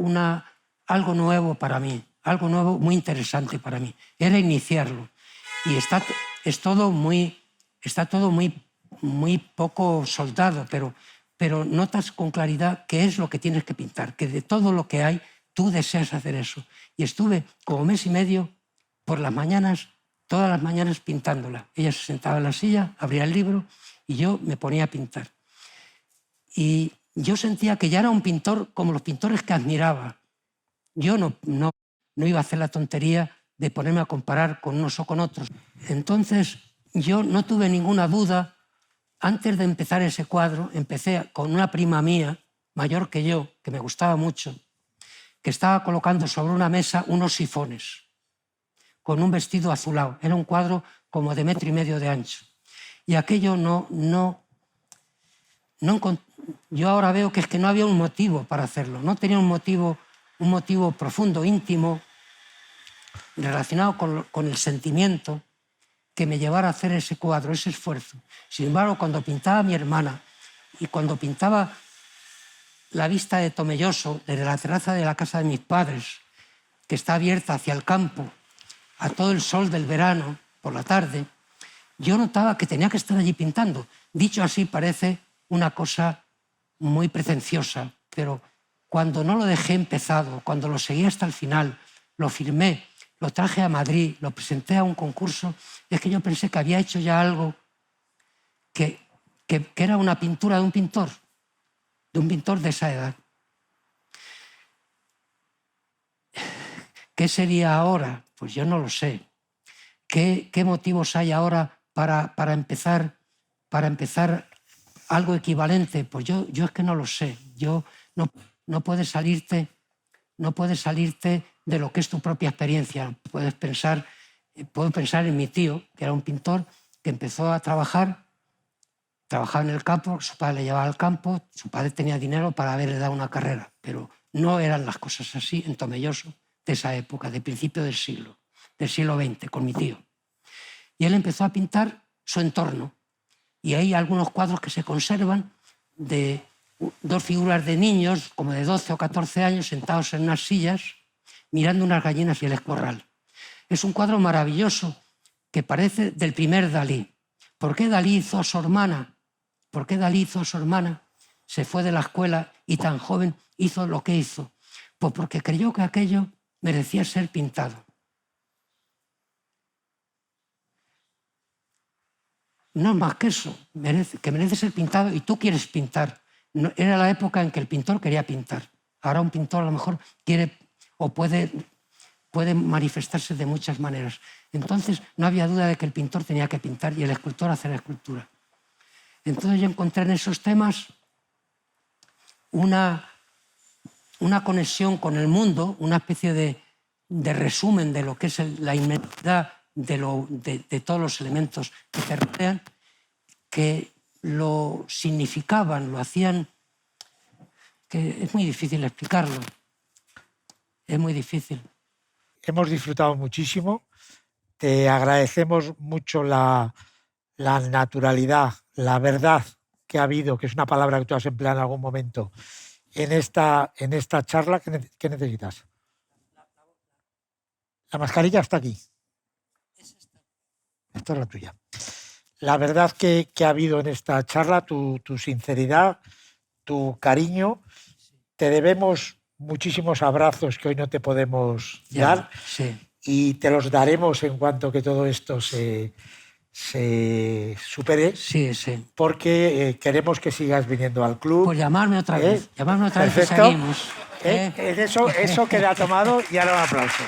algo nuevo para mí, algo nuevo muy interesante para mí. Era iniciarlo. Y está todo muy poco soldado, pero notas con claridad qué es lo que tienes que pintar, que de todo lo que hay tú deseas hacer eso. Y estuve como mes y medio por las mañanas, todas las mañanas pintándola. Ella se sentaba en la silla, abría el libro y yo me ponía a pintar. Y yo sentía que ya era un pintor como los pintores que admiraba. Yo no iba a hacer la tontería de ponerme a comparar con unos o con otros. Entonces yo no tuve ninguna duda. Antes de empezar ese cuadro, empecé con una prima mía, mayor que yo, que me gustaba mucho, que estaba colocando sobre una mesa unos sifones con un vestido azulado. Era un cuadro como de 1,5 metros de ancho. Y aquello no yo ahora veo que es que no había un motivo para hacerlo, no tenía un motivo profundo, íntimo, relacionado con el sentimiento que me llevara a hacer ese cuadro, ese esfuerzo. Sin embargo, cuando pintaba a mi hermana y cuando pintaba la vista de Tomelloso desde la terraza de la casa de mis padres, que está abierta hacia el campo, a todo el sol del verano, por la tarde, yo notaba que tenía que estar allí pintando. Dicho así parece una cosa muy pretenciosa, pero cuando no lo dejé empezado, cuando lo seguí hasta el final, lo firmé, lo traje a Madrid, lo presenté a un concurso, es que yo pensé que había hecho ya algo que era una pintura de un pintor de esa edad. ¿Qué sería ahora? Pues yo no lo sé. ¿Qué motivos hay ahora para empezar algo equivalente? Pues yo es que no lo sé. No puedes salirte de lo que es tu propia experiencia. Puedo pensar en mi tío, que era un pintor que empezó a trabajaba en el campo, su padre le llevaba al campo, su padre tenía dinero para haberle dado una carrera, pero no eran las cosas así en Tomelloso de esa época, de principio del siglo XX, con mi tío. Y él empezó a pintar su entorno. Y hay algunos cuadros que se conservan de dos figuras de niños, como de 12 o 14 años, sentados en unas sillas, mirando unas gallinas y el escorral. Es un cuadro maravilloso que parece del primer Dalí. ¿Por qué Dalí hizo a su hermana? ¿Por qué Dalí hizo a su hermana? Se fue de la escuela y tan joven hizo lo que hizo. Pues porque creyó que aquello merecía ser pintado. No es más que eso, que merece ser pintado y tú quieres pintar. No, era la época en que el pintor quería pintar. Ahora un pintor a lo mejor quiere o puede manifestarse de muchas maneras. Entonces no había duda de que el pintor tenía que pintar y el escultor hacer escultura. Entonces yo encontré en esos temas una conexión con el mundo, una especie de resumen de lo que es la inmensidad de todos los elementos que te rodean, que lo significaban, lo hacían, que es muy difícil explicarlo. Es muy difícil. Hemos disfrutado muchísimo. Te agradecemos mucho la naturalidad, la verdad que ha habido, que es una palabra que tú has empleado en algún momento, en esta charla. ¿Qué necesitas? La mascarilla está aquí. Esta es la tuya. La verdad que ha habido en esta charla, tu sinceridad, tu cariño. Te debemos muchísimos abrazos que hoy no te podemos dar. Sí. Y te los daremos en cuanto que todo esto se supere. Sí, sí. Porque queremos que sigas viniendo al club. Pues llamarme otra vez. Llamarme otra vez y Perfecto. seguimos. Eso queda tomado y ahora un aplauso.